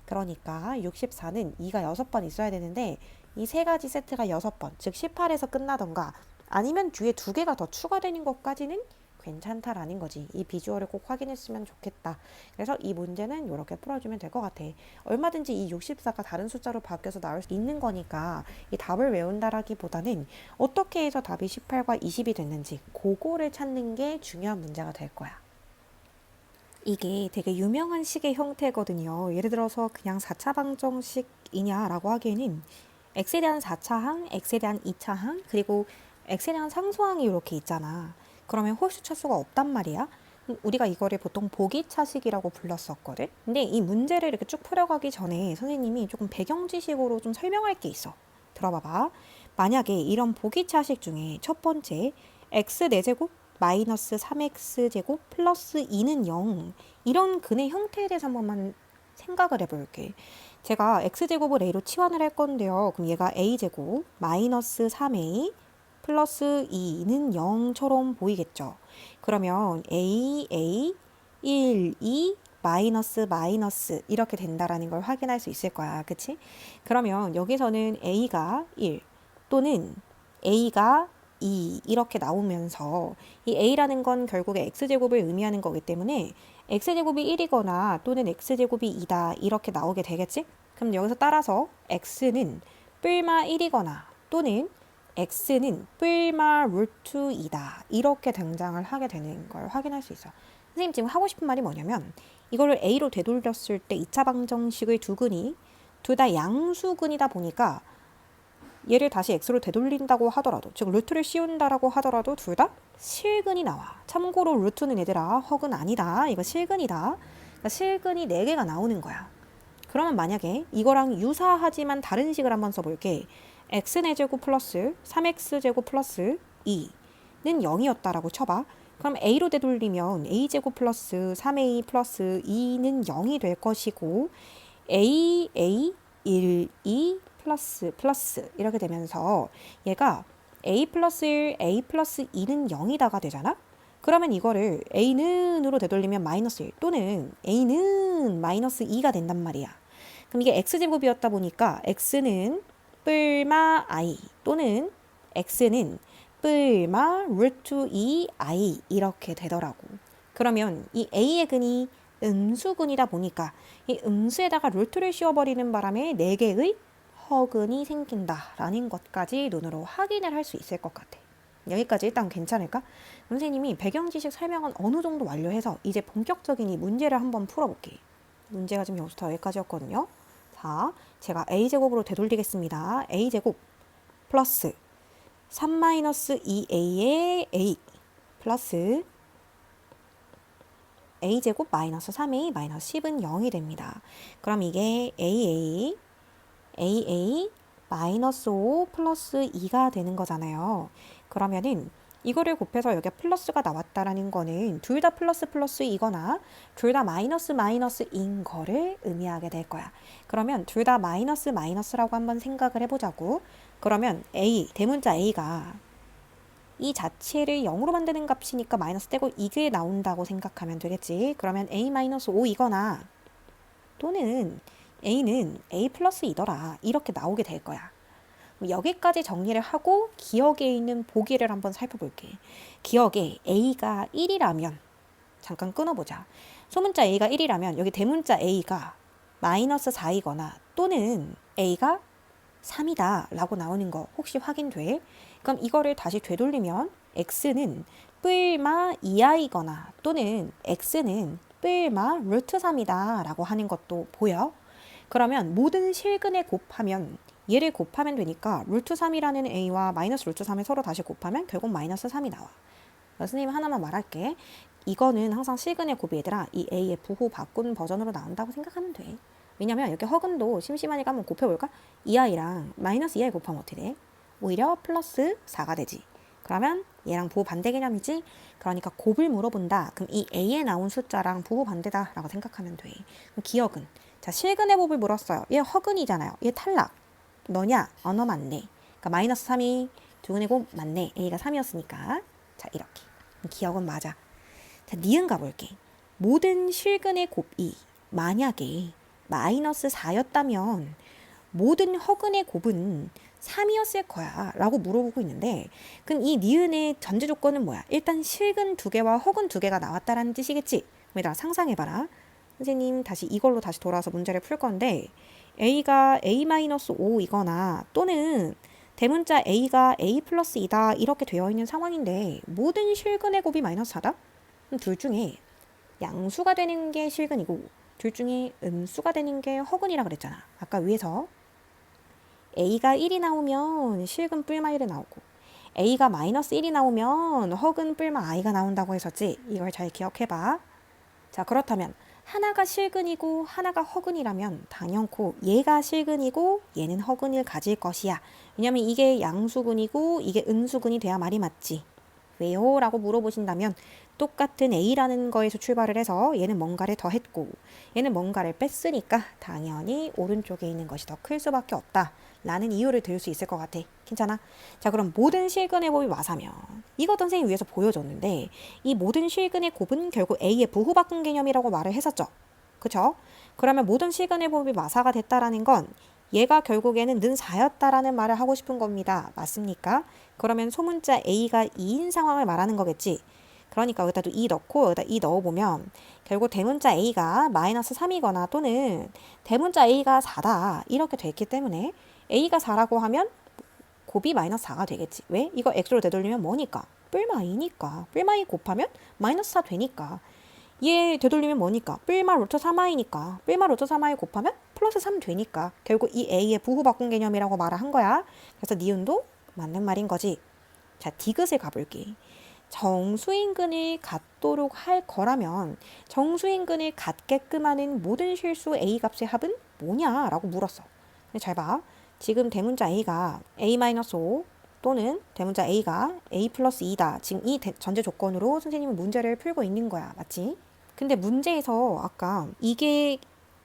그러니까 64는 2가 6번 있어야 되는데 이 세 가지 세트가 6번, 즉 18에서 끝나던가 아니면 뒤에 두 개가 더 추가되는 것까지는 괜찮다라는 거지. 이 비주얼을 꼭 확인했으면 좋겠다. 그래서 이 문제는 이렇게 풀어주면 될 것 같아. 얼마든지 이 64가 다른 숫자로 바뀌어서 나올 수 있는 거니까 이 답을 외운다라기보다는 어떻게 해서 답이 18과 20이 됐는지 그거를 찾는 게 중요한 문제가 될 거야. 이게 되게 유명한 식의 형태거든요. 예를 들어서 그냥 4차 방정식이냐라고 하기에는 x에 대한 4차항, x에 대한 2차항, 그리고 x에 대한 상수항이 이렇게 있잖아. 그러면 홀수 차수가 없단 말이야. 우리가 이거를 보통 보기차식이라고 불렀었거든. 근데 이 문제를 이렇게 쭉 풀어가기 전에 선생님이 조금 배경 지식으로 좀 설명할 게 있어. 들어봐봐. 만약에 이런 보기차식 중에 첫 번째 x 4제곱 마이너스 3x제곱 플러스 2는 0 이런 근의 형태에 대해서 한 번만 생각을 해볼게. 제가 x제곱을 a로 치환을 할 건데요. 그럼 얘가 a제곱 마이너스 3a 플러스 2는 0처럼 보이겠죠. 그러면 a, 1, 2, 마이너스 마이너스 이렇게 된다라는 걸 확인할 수 있을 거야. 그치? 그러면 여기서는 a가 1 또는 a가 2 이렇게 나오면서 이 a라는 건 결국에 x제곱을 의미하는 거기 때문에 x제곱이 1이거나 또는 x제곱이 2다 이렇게 나오게 되겠지? 그럼 여기서 따라서 x는 뿔마 1이거나 또는 x는 뿔마 루트 2다 이렇게 등장을 하게 되는 걸 확인할 수 있어. 선생님 지금 하고 싶은 말이 뭐냐면 이거를 a로 되돌렸을 때 2차 방정식의 두 근이 둘 다 양수근이다 보니까 얘를 다시 x로 되돌린다고 하더라도 즉 루트를 씌운다라고 하더라도 둘 다 실근이 나와. 참고로 루트는 얘들아 허근 아니다. 이거 실근이다. 그러니까 실근이 4개가 나오는 거야. 그러면 만약에 이거랑 유사하지만 다른 식을 한번 써볼게. x4제곱 플러스 3x제곱 플러스 2는 0이었다라고 쳐봐. 그럼 a로 되돌리면 a제곱 플러스 3a 플러스 2는 0이 될 것이고 a, 1, 2 플러스 이렇게 되면서 얘가 a 플러스 1, a 플러스 2는 0이다가 되잖아? 그러면 이거를 a는으로 되돌리면 마이너스 1 또는 a는 마이너스 2가 된단 말이야. 그럼 이게 x제곱이었다 보니까 x는 뿔마 i 또는 x는 뿔마 루트 2i 이렇게 되더라고. 그러면 이 a의 근이 음수근이다 보니까 이 음수에다가 루트를 씌워버리는 바람에 4개의 허근이 생긴다라는 것까지 눈으로 확인을 할 수 있을 것 같아. 여기까지 일단 괜찮을까? 선생님이 배경 지식 설명은 어느 정도 완료해서 이제 본격적인 이 문제를 한번 풀어볼게. 문제가 지금 여기서부터 여기까지였거든요. 자, 제가 a제곱으로 되돌리겠습니다. a제곱 플러스 3-2a의 a 플러스 a제곱 마이너스 3a 마이너스 10은 0이 됩니다. 그럼 이게 AA 마이너스 5 플러스 2가 되는 거잖아요. 그러면은 이거를 곱해서 여기가 플러스가 나왔다라는 거는 둘 다 플러스이거나 둘 다 마이너스인 거를 의미하게 될 거야. 그러면 둘 다 마이너스라고 한번 생각을 해보자고. 그러면 A, 대문자 A가 이 자체를 0으로 만드는 값이니까 마이너스 떼고 이게 나온다고 생각하면 되겠지. 그러면 A-5이거나 또는 A는 A 플러스 이더라 이렇게 나오게 될 거야. 여기까지 정리를 하고 기억에 있는 보기를 한번 살펴볼게. 기억에 A가 1이라면 잠깐 끊어보자. 소문자 A가 1이라면 여기 대문자 A가 마이너스 4이거나 또는 A가 3이다 라고 나오는 거 혹시 확인돼? 그럼 이거를 다시 되돌리면 X는 뿔마 2i거나 또는 X는 뿔마 루트 3이다 라고 하는 것도 보여? 그러면 모든 실근에 곱하면 얘를 곱하면 되니까 루트 3이라는 a와 마이너스 루트 3을 서로 다시 곱하면 결국 마이너스 3이 나와. 선생님 하나만 말할게. 이거는 항상 실근의 곱이 얘들아 이 a의 부호 바꾼 버전으로 나온다고 생각하면 돼. 왜냐면 이렇게 허근도 심심하니까 한번 곱해볼까? 2i랑 마이너스 2i 곱하면 어떻게 돼? 오히려 플러스 4가 되지. 그러면 얘랑 부호 반대 개념이지? 그러니까 곱을 물어본다. 그럼 이 a에 나온 숫자랑 부호 반대다 라고 생각하면 돼. 그럼 기억은 자 실근의 곱을 물었어요. 얘 허근이잖아요. 얘 탈락. 너냐? 너 맞네. 그러니까 마이너스 3이 두근의 곱 맞네. A가 3이었으니까. 자, 이렇게. 기억은 맞아. 자, 니은 가볼게. 모든 실근의 곱이 만약에 마이너스 4였다면 모든 허근의 곱은 3이었을 거야 라고 물어보고 있는데, 그럼 이 니은의 전제 조건은 뭐야? 일단 실근 2개와 허근 2개가 나왔다라는 뜻이겠지? 얘들아 상상해봐라. 선생님 다시 이걸로 다시 돌아와서 문제를 풀 건데, A가 A-5이거나 또는 대문자 A가 A 플러스 2다 이렇게 되어 있는 상황인데 모든 실근의 곱이 마이너스 4다? 그럼 둘 중에 양수가 되는 게 실근이고 둘 중에 음수가 되는 게 허근이라 그랬잖아. 아까 위에서 A가 1이 나오면 실근 뿔마 1이 나오고 A가 마이너스 1이 나오면 허근 뿔마 i가 나온다고 했었지. 이걸 잘 기억해봐. 자, 그렇다면 하나가 실근이고 하나가 허근이라면 당연코 얘가 실근이고 얘는 허근을 가질 것이야. 왜냐면 이게 양수근이고 이게 음수근이 돼야 말이 맞지. 왜요? 라고 물어보신다면 똑같은 A라는 거에서 출발을 해서 얘는 뭔가를 더했고 얘는 뭔가를 뺐으니까 당연히 오른쪽에 있는 것이 더 클 수밖에 없다 라는 이유를 들 수 있을 것 같아. 괜찮아? 자, 그럼 모든 실근의 곱이 마사면 이거 선생님 위에서 보여줬는데 이 모든 실근의 곱은 결국 A의 부호바꾼 개념이라고 말을 했었죠. 그쵸? 그러면 모든 실근의 곱이 마사가 됐다라는 건 얘가 결국에는 는 4였다라는 말을 하고 싶은 겁니다. 맞습니까? 그러면 소문자 A가 2인 상황을 말하는 거겠지. 그러니까 여기다 2 넣고 여기다 2 넣어보면 결국 대문자 A가 마이너스 3이거나 또는 대문자 A가 4다 이렇게 됐기 때문에 A가 4라고 하면 곱이 마이너스 4가 되겠지. 왜? 이거 x로 되돌리면 뭐니까? 뿔마 2니까. 뿔마 2 곱하면 마이너스 4 되니까. 얘 되돌리면 뭐니까? 뿔마 루트 3i니까. 뿔마 루트 3i 곱하면 플러스 3 되니까. 결국 이 A의 부호 바꾼 개념이라고 말을 한 거야. 그래서 니은도 맞는 말인 거지. 자, 디귿을 가볼게. 정수인근을 갖도록 할 거라면 정수인근을 갖게끔 하는 모든 실수 A 값의 합은 뭐냐라고 물었어. 근데 잘 봐. 지금 대문자 A가 A-5 또는 대문자 A가 A 플러스 2다. 지금 이 전제 조건으로 선생님은 문제를 풀고 있는 거야. 맞지? 근데 문제에서 아까 이게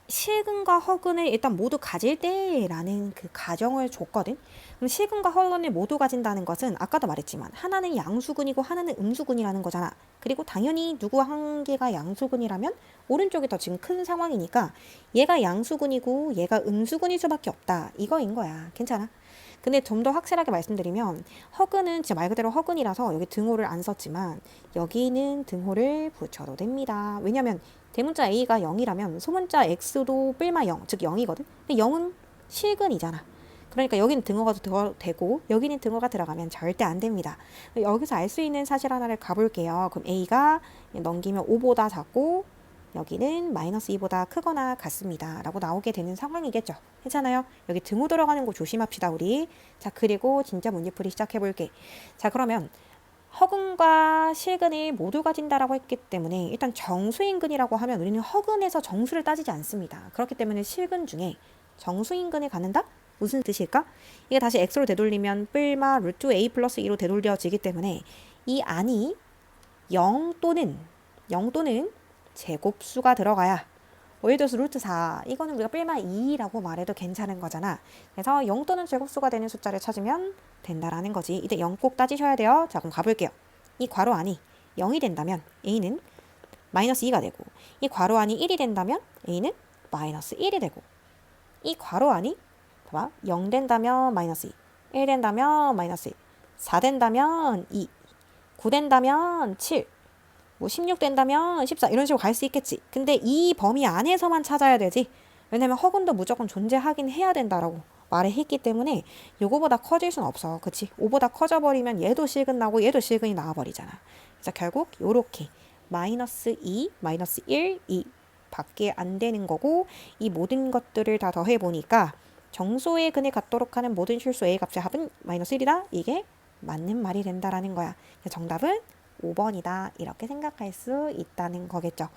실근과 허근을 일단 모두 가질 때라는 그 가정을 줬거든. 그럼 실근과 허근을 모두 가진다는 것은 아까도 말했지만 하나는 양수근이고 하나는 음수근이라는 거잖아. 그리고 당연히 누구 한 개가 양수근이라면 오른쪽이 더 지금 큰 상황이니까 얘가 양수근이고 얘가 음수근일 수밖에 없다. 이거인 거야. 괜찮아? 근데 좀 더 확실하게 말씀드리면 허근은 진짜 말 그대로 허근이라서 여기 등호를 안 썼지만 여기는 등호를 붙여도 됩니다. 왜냐면 대문자 A가 0이라면 소문자 X도 뿔마 0, 즉 0이거든. 근데 0은 실근이잖아. 그러니까 여기는 등호가 되고 여기는 등호가 들어가면 절대 안 됩니다. 여기서 알 수 있는 사실 하나를 가볼게요. 그럼 A가 넘기면 5보다 작고 여기는 마이너스 2보다 크거나 같습니다. 라고 나오게 되는 상황이겠죠. 괜찮아요? 여기 등호 들어가는 거 조심합시다, 우리. 자, 그리고 진짜 문제풀이 시작해볼게. 자, 그러면 허근과 실근을 모두 가진다라고 했기 때문에 일단 정수인근이라고 하면 우리는 허근에서 정수를 따지지 않습니다. 그렇기 때문에 실근 중에 정수인근을 갖는다? 무슨 뜻일까? 이게 다시 x로 되돌리면 뿔마 루트 a 플러스 2로 되돌려지기 때문에 이 안이 0 또는 제곱수가 들어가야 예를 들어서 루트 4 이거는 우리가 뿔마 2라고 말해도 괜찮은 거잖아. 그래서 0 또는 제곱수가 되는 숫자를 찾으면 된다라는 거지. 이때 0 꼭 따지셔야 돼요. 자, 그럼 가볼게요. 이 괄호 안이 0이 된다면 A는 마이너스 2가 되고 이 괄호 안이 1이 된다면 A는 마이너스 1이 되고 이 괄호 안이 봐봐 0 된다면 마이너스 2 1 된다면 마이너스 1 4 된다면 2 9 된다면 7 뭐 16 된다면 14 이런 식으로 갈 수 있겠지. 근데 이 범위 안에서만 찾아야 되지. 왜냐면 허근도 무조건 존재하긴 해야 된다라고 말을 했기 때문에 요거보다 커질 수는 없어. 그치? 5보다 커져버리면 얘도 실근 나고 얘도 실근이 나와버리잖아. 그래서 결국 요렇게 마이너스 2, 마이너스 1, 2 밖에 안 되는 거고 이 모든 것들을 다 더해보니까 정수의 근을 갖도록 하는 모든 실수 A 값의 합은 마이너스 1이다. 이게 맞는 말이 된다라는 거야. 정답은 5번이다. 이렇게 생각할 수 있다는 거겠죠.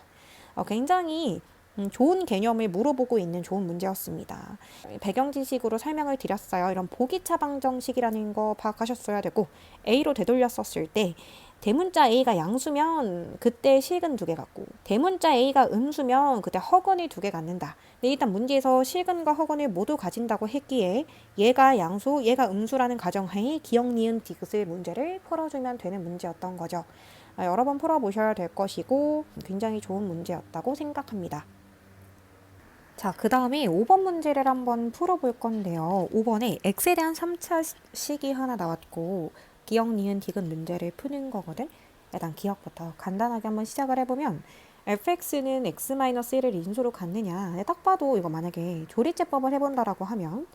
굉장히 좋은 개념을 물어보고 있는 좋은 문제였습니다. 배경 지식으로 설명을 드렸어요. 이런 보기차 방정식이라는 거 파악하셨어야 되고, A로 되돌렸었을 때 대문자 A가 양수면 그때 실근 2개 갖고, 대문자 A가 음수면 그때 허근을 2개 갖는다. 근데 일단 문제에서 실근과 허근을 모두 가진다고 했기에 얘가 양수, 얘가 음수라는 가정하에 기억, 니은, 디귿을 문제를 풀어주면 되는 문제였던 거죠. 여러 번 풀어보셔야 될 것이고 굉장히 좋은 문제였다고 생각합니다. 자, 그 다음에 5번 문제를 한번 풀어볼 건데요. 5번에 x에 대한 3차 식이 하나 나왔고 기억, 니은, 디귿 문제를 푸는 거거든. 일단 기억부터 간단하게 한번 시작을 해보면 fx는 x-1을 인수로 갖느냐. 딱 봐도 이거 만약에 조리제법을 해본다라고 하면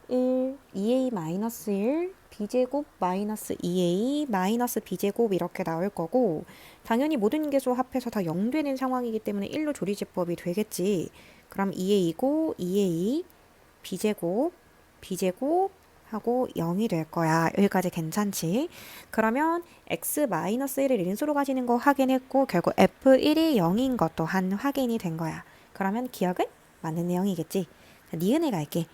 1, 2a-1, b제곱 마이너스 2a 마이너스 b제곱 이렇게 나올 거고, 당연히 모든 개수 합해서 다 0 되는 상황이기 때문에 1로 조리제법이 되겠지. 그럼 2a이고 2a b제곱 b제곱 하고 0이 될 거야. 여기까지 괜찮지? 그러면 x-1을 인수로 가지는 거 확인했고 결국 f1이 0인 것 또한 확인이 된 거야. 그러면 기억은 맞는 내용이겠지. 자, 니은에 갈게.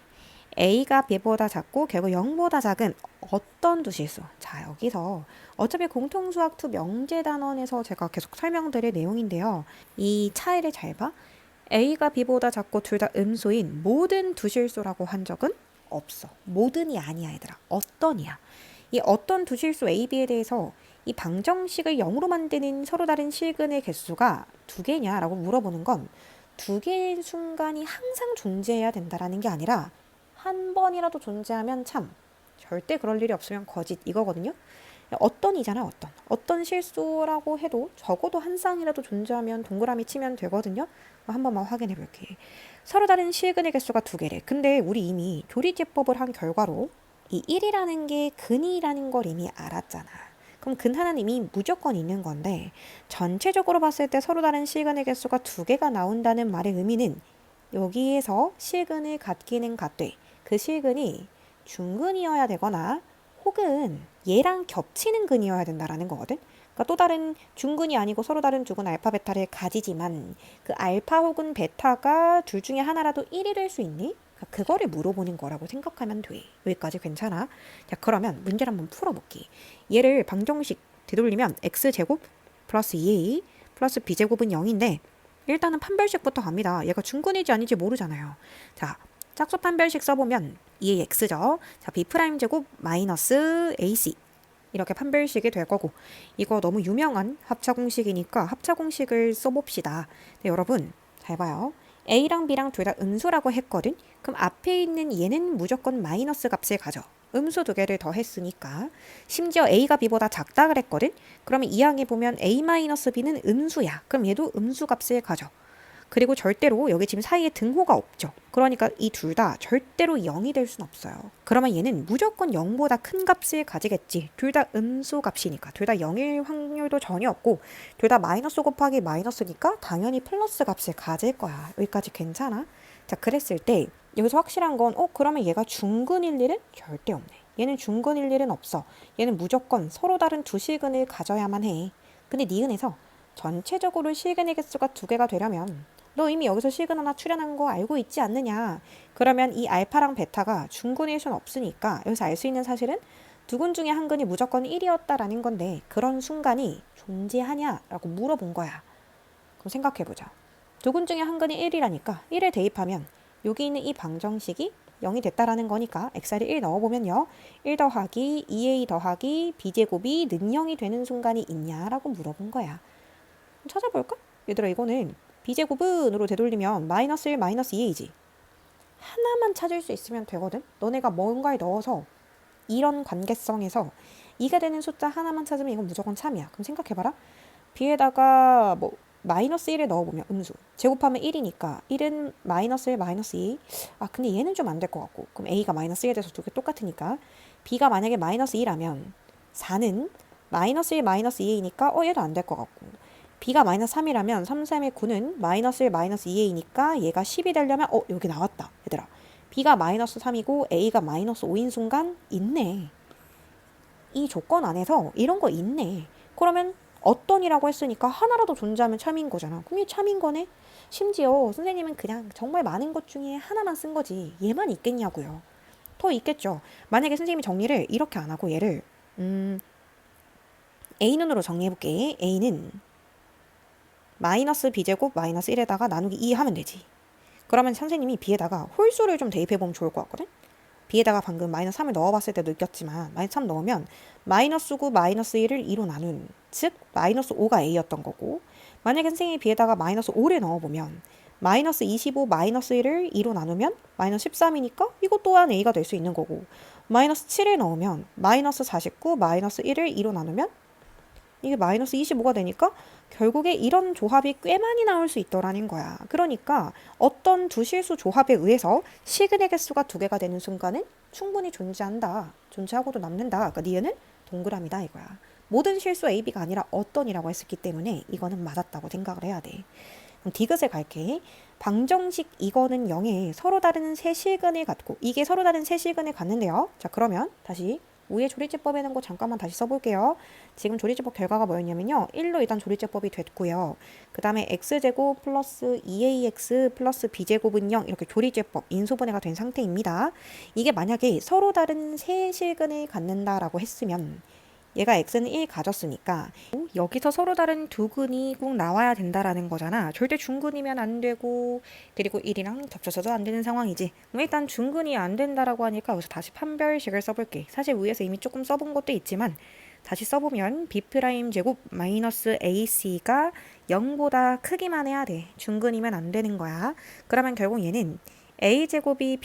A가 B보다 작고 결국 0보다 작은 어떤 두 실수. 자, 여기서 어차피 공통수학 2 명제단원에서 제가 계속 설명드릴 내용인데요. 이 차이를 잘 봐. A가 B보다 작고 둘 다 음수인 모든 두 실수라고 한 적은 없어. 모든이 아니야, 얘들아. 어떤이야. 이 어떤 두 실수 A, B에 대해서 이 방정식을 0으로 만드는 서로 다른 실근의 개수가 2개냐라고 물어보는 건 2개의 순간이 항상 존재해야 된다라는 게 아니라 한 번이라도 존재하면 참, 절대 그럴 일이 없으면 거짓 이거거든요. 어떤이잖아. 어떤 실수라고 해도 적어도 한 쌍이라도 존재하면 동그라미 치면 되거든요. 한 번만 확인해 볼게. 서로 다른 실근의 개수가 2개래. 근데 우리 이미 조리제법을 한 결과로 이 1이라는 게 근이라는 걸 이미 알았잖아. 그럼 근 하나는 이미 무조건 있는 건데 전체적으로 봤을 때 서로 다른 실근의 개수가 2개가 나온다는 말의 의미는 여기에서 실근을 갖기는 갖되 그 실근이 중근이어야 되거나 혹은 얘랑 겹치는 근이어야 된다라는 거거든. 그러니까 또 다른 중근이 아니고 서로 다른 두 근 알파 베타를 가지지만 그 알파 혹은 베타가 둘 중에 하나라도 1이 될 수 있니? 그러니까 그거를 물어보는 거라고 생각하면 돼. 여기까지 괜찮아? 자, 그러면 문제를 한번 풀어볼게. 얘를 방정식 되돌리면 x제곱 플러스 2a 플러스 b제곱은 0인데 일단은 판별식부터 갑니다. 얘가 중근인지 아닌지 모르잖아요. 자, 짝수 판별식 써보면 2ax죠. 자, b'제곱 마이너스 ac 이렇게 판별식이 될 거고, 이거 너무 유명한 합차공식이니까 합차공식을 써봅시다. 네, 여러분 잘 봐요. A랑 B랑 둘 다 음수라고 했거든. 그럼 앞에 있는 얘는 무조건 마이너스 값을 가져. 음수 2개를 더했으니까. 심지어 A가 B보다 작다 그랬거든. 그러면 이 항에 보면 A-B는 음수야. 그럼 얘도 음수 값을 가져. 그리고 절대로 여기 지금 사이에 등호가 없죠. 그러니까 이 둘 다 절대로 0이 될 순 없어요. 그러면 얘는 무조건 0보다 큰 값을 가지겠지. 둘 다 음수 값이니까. 둘 다 0일 확률도 전혀 없고 둘 다 마이너스 곱하기 마이너스니까 당연히 플러스 값을 가질 거야. 여기까지 괜찮아? 자, 그랬을 때 여기서 확실한 건 그러면 얘가 중근일 일은 절대 없네. 얘는 중근일 일은 없어. 얘는 무조건 서로 다른 두 실근을 가져야만 해. 근데 니은에서 전체적으로 실근의 개수가 2개가 되려면 너 이미 여기서 실근 하나 출연한 거 알고 있지 않느냐. 그러면 이 알파랑 베타가 중근일 수는 없으니까 여기서 알 수 있는 사실은 두 근 중에 한 근이 무조건 1이었다라는 건데 그런 순간이 존재하냐라고 물어본 거야. 그럼 생각해보자. 두 근 중에 한 근이 1이라니까 1을 대입하면 여기 있는 이 방정식이 0이 됐다라는 거니까 x를 1 넣어보면요. 1 더하기 2a 더하기 b제곱이 는 0이 되는 순간이 있냐라고 물어본 거야. 찾아볼까? 얘들아, 이거는 b제곱은으로 되돌리면 마이너스 1 마이너스 2a지. 하나만 찾을 수 있으면 되거든. 너네가 뭔가에 넣어서 이런 관계성에서 2가 되는 숫자 하나만 찾으면 이건 무조건 참이야. 그럼 생각해봐라. b에다가 뭐 마이너스 1을 넣어보면 음수. 제곱하면 1이니까 1은 마이너스 1 마이너스 2. 근데 얘는 좀 안 될 것 같고. 그럼 a가 마이너스 1에 대해서 두 개 똑같으니까 b가 만약에 마이너스 2라면 4는 마이너스 1 마이너스 2a니까 얘도 안 될 것 같고. b가 마이너스 3이라면 3, 3의 9는 마이너스 1 마이너스 2a니까 얘가 10이 되려면 여기 나왔다. 얘들아. b가 마이너스 3이고 a가 마이너스 5인 순간 있네. 이 조건 안에서 이런 거 있네. 그러면 어떤이라고 했으니까 하나라도 존재하면 참인 거잖아. 그럼 이게 참인 거네? 심지어 선생님은 그냥 정말 많은 것 중에 하나만 쓴 거지. 얘만 있겠냐고요. 더 있겠죠. 만약에 선생님이 정리를 이렇게 안 하고 얘를 A눈으로 정리해볼게. A는 마이너스 B제곱 마이너스 1에다가 나누기 2 하면 되지. 그러면 선생님이 B에다가 홀수를 좀 대입해보면 좋을 것 같거든? B에다가 방금 마이너스 3을 넣어봤을 때도 느꼈지만 마이너스 3 넣으면 마이너스 9 마이너스 1을 2로 나눈, 즉 마이너스 5가 A였던 거고, 만약에 선생님이 B에다가 마이너스 5를 넣어보면 마이너스 25 마이너스 1을 2로 나누면 마이너스 13이니까 이것 또한 A가 될 수 있는 거고, 마이너스 7을 넣으면 마이너스 49 마이너스 1을 2로 나누면 이게 마이너스 25가 되니까 결국에 이런 조합이 꽤 많이 나올 수 있더라는 거야. 그러니까 어떤 두 실수 조합에 의해서 시그널 개수가 두 개가 되는 순간은 충분히 존재한다. 존재하고도 남는다. 그러니까 니은은 동그라미다 이거야. 모든 실수 A, B가 아니라 어떤이라고 했었기 때문에 이거는 맞았다고 생각을 해야 돼. 그럼 디귿을 갈게. 방정식 이거는 0에 서로 다른 세 실근을 갖고, 이게 서로 다른 세 실근을 갖는데요. 자, 그러면 다시 위에 조리제법에는 거 잠깐만 다시 써볼게요. 지금 조리제법 결과가 뭐였냐면요. 1로 일단 조리제법이 됐고요. 그 다음에 x제곱 플러스 2ax 플러스 b제곱은 0 이렇게 조리제법 인수분해가 된 상태입니다. 이게 만약에 서로 다른 세 실근을 갖는다라고 했으면 얘가 x는 1 가졌으니까 여기서 서로 다른 두 근이 꼭 나와야 된다라는 거잖아. 절대 중근이면 안 되고, 그리고 1이랑 겹쳐서도 안 되는 상황이지. 그럼 일단 중근이 안 된다라고 하니까 여기서 다시 판별식을 써볼게. 사실 위에서 이미 조금 써본 것도 있지만 다시 써보면 b' 제곱 마이너스 ac가 0보다 크기만 해야 돼. 중근이면 안 되는 거야. 그러면 결국 얘는 a제곱이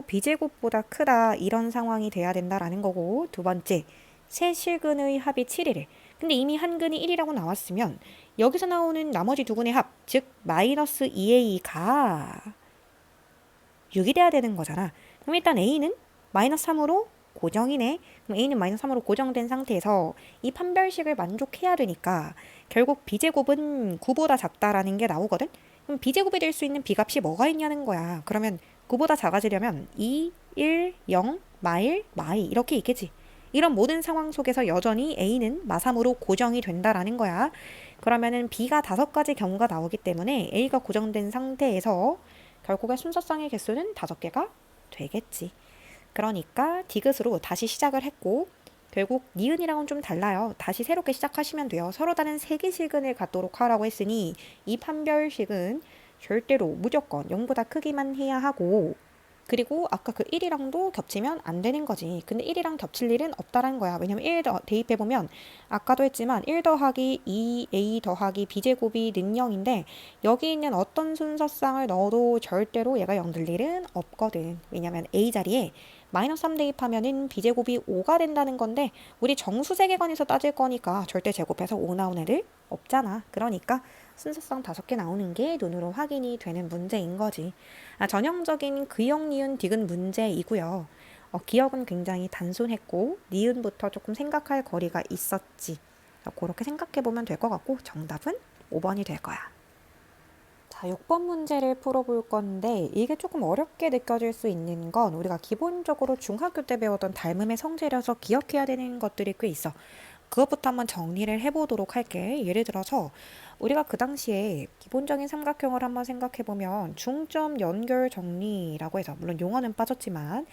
b제곱보다 크다 이런 상황이 돼야 된다라는 거고, 두 번째 세 실근의 합이 7이래. 근데 이미 한 근이 1이라고 나왔으면 여기서 나오는 나머지 두 근의 합, 즉 마이너스 2a가 6이 돼야 되는 거잖아. 그럼 일단 a는 마이너스 3으로 고정이네. 그럼 a는 마이너스 3으로 고정된 상태에서 이 판별식을 만족해야 되니까 결국 b제곱은 9보다 작다라는 게 나오거든. 그럼 b제곱이 될 수 있는 b값이 뭐가 있냐는 거야. 그러면 9보다 작아지려면 2, 1, 0, 마일, 마이 이렇게 있겠지. 이런 모든 상황 속에서 여전히 A는 마3으로 고정이 된다라는 거야. 그러면은 B가 5가지 경우가 나오기 때문에 A가 고정된 상태에서 결국에 순서상의 개수는 5개가 되겠지. 그러니까 디귿으로 다시 시작을 했고, 결국 니은이랑은 좀 달라요. 다시 새롭게 시작하시면 돼요. 서로 다른 세기실근을 갖도록 하라고 했으니 이 판별식은 절대로 무조건 0보다 크기만 해야 하고, 그리고 아까 그 1이랑도 겹치면 안 되는 거지. 근데 1이랑 겹칠 일은 없다라는 거야. 왜냐면 1 대입해보면 아까도 했지만 1 더하기 2a 더하기 b제곱이 는 0인데 여기 있는 어떤 순서상을 넣어도 절대로 얘가 0 될 일은 없거든. 왜냐면 a 자리에 마이너스 3 대입하면은 b제곱이 5가 된다는 건데 우리 정수 세계관에서 따질 거니까 절대 제곱해서 5 나온 애들 없잖아. 그러니까 순서상 5개 나오는 게 눈으로 확인이 되는 문제인 거지. 전형적인 그역 니은 디귿 문제이고요. 기억은 굉장히 단순했고 니은부터 조금 생각할 거리가 있었지. 그렇게 생각해보면 될 것 같고 정답은 5번이 될 거야. 자, 6번 문제를 풀어볼 건데 이게 조금 어렵게 느껴질 수 있는 건 우리가 기본적으로 중학교 때 배웠던 닮음의 성질이라서 기억해야 되는 것들이 꽤 있어. 그것부터 한번 정리를 해보도록 할게. 예를 들어서 우리가 그 당시에 기본적인 삼각형을 한번 생각해보면 중점 연결 정리라고 해서 물론 용어는 빠졌지만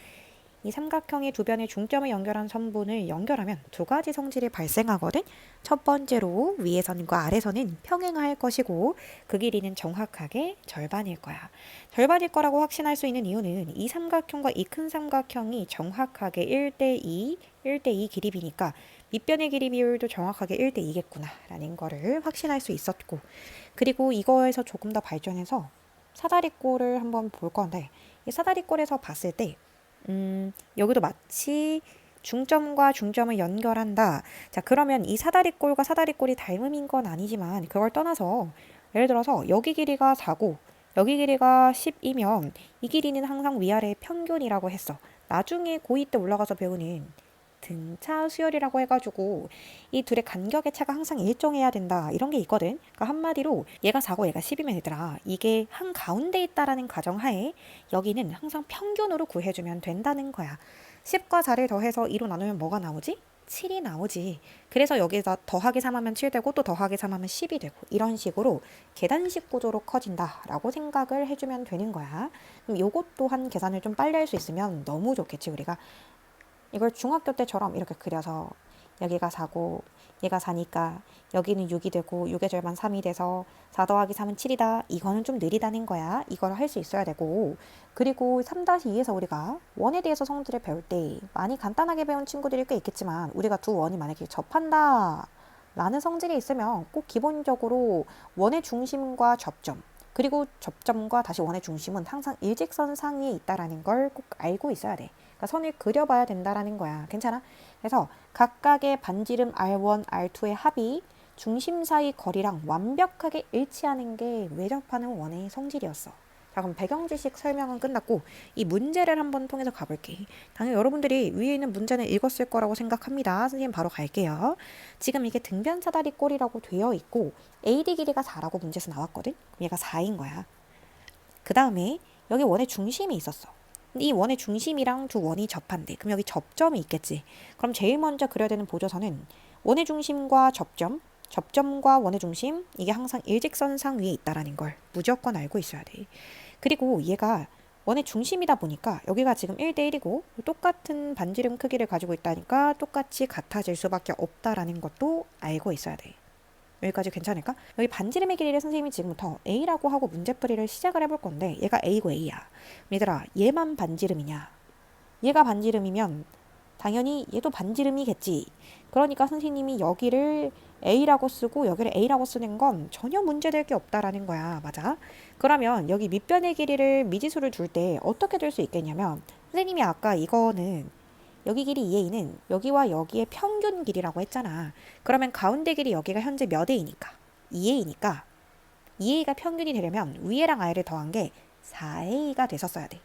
이 삼각형의 두 변의 중점을 연결한 선분을 연결하면 두 가지 성질이 발생하거든. 첫 번째로 위에선과 아래선은 평행할 것이고 그 길이는 정확하게 절반일 거야. 절반일 거라고 확신할 수 있는 이유는 이 삼각형과 이 큰 삼각형이 정확하게 1대2, 1대2 길이비니까 밑변의 길이 비율도 정확하게 1대2겠구나 라는 거를 확신할 수 있었고, 그리고 이거에서 조금 더 발전해서 사다리꼴을 한번 볼 건데 이 사다리꼴에서 봤을 때 여기도 마치 중점과 중점을 연결한다. 자, 그러면 이 사다리꼴과 사다리꼴이 닮음인 건 아니지만 그걸 떠나서 예를 들어서 여기 길이가 4고 여기 길이가 10이면 이 길이는 항상 위아래의 평균이라고 했어. 나중에 고2 때 올라가서 배우는 등차 수열이라고 해가지고 이 둘의 간격의 차가 항상 일정해야 된다 이런 게 있거든. 그러니까 한마디로 얘가 4고 얘가 10이면 얘들아 이게 한 가운데 있다라는 가정하에 여기는 항상 평균으로 구해주면 된다는 거야. 10과 4를 더해서 2로 나누면 뭐가 나오지? 7이 나오지. 그래서 여기서 더하기 3하면 7 되고 또 더하기 3하면 10이 되고 이런 식으로 계단식 구조로 커진다라고 생각을 해주면 되는 거야. 그럼 요것 또한 계산을 좀 빨리 할 수 있으면 너무 좋겠지. 우리가 이걸 중학교 때처럼 이렇게 그려서 여기가 4고 얘가 4니까 여기는 6이 되고 6의 절반 3이 돼서 4 더하기 3은 7이다. 이거는 좀 느리다는 거야. 이걸 할 수 있어야 되고 그리고 3-2에서 우리가 원에 대해서 성질을 배울 때 많이 간단하게 배운 친구들이 꽤 있겠지만 우리가 두 원이 만약에 접한다 라는 성질이 있으면 꼭 기본적으로 원의 중심과 접점 그리고 접점과 다시 원의 중심은 항상 일직선 상위에 있다라는 걸 꼭 알고 있어야 돼. 그러니까 선을 그려봐야 된다라는 거야. 괜찮아? 그래서 각각의 반지름 R1, R2의 합이 중심 사이 거리랑 완벽하게 일치하는 게 외접하는 원의 성질이었어. 자, 그럼 배경 지식 설명은 끝났고 이 문제를 한번 통해서 가볼게. 당연히 여러분들이 위에 있는 문제는 읽었을 거라고 생각합니다. 선생님 바로 갈게요. 지금 이게 등변 사다리 꼴이라고 되어 있고 AD 길이가 4라고 문제에서 나왔거든? 그럼 얘가 4인 거야. 그 다음에 여기 원의 중심이 있었어. 이 원의 중심이랑 두 원이 접한대. 그럼 여기 접점이 있겠지. 그럼 제일 먼저 그려야 되는 보조선은 원의 중심과 접점, 접점과 원의 중심 이게 항상 일직선상 위에 있다라는 걸 무조건 알고 있어야 돼. 그리고 얘가 원의 중심이다 보니까 여기가 지금 1대1이고 똑같은 반지름 크기를 가지고 있다니까 똑같이 같아질 수밖에 없다라는 것도 알고 있어야 돼. 여기까지 괜찮을까? 여기 반지름의 길이를 선생님이 지금부터 A라고 하고 문제풀이를 시작을 해볼 건데 얘가 A고 A야. 얘들아 얘만 반지름이냐? 얘가 반지름이면 당연히 얘도 반지름이겠지. 그러니까 선생님이 여기를 A라고 쓰고 여기를 A라고 쓰는 건 전혀 문제될 게 없다라는 거야. 맞아? 그러면 여기 밑변의 길이를 미지수를 둘 때 어떻게 될 수 있겠냐면 선생님이 아까 이거는 여기 길이 2A는 여기와 여기의 평균 길이라고 했잖아. 그러면 가운데 길이 여기가 현재 몇 A니까? 2A니까 2A가 평균이 되려면 위에랑 아래를 더한 게 4A가 됐었어야 돼.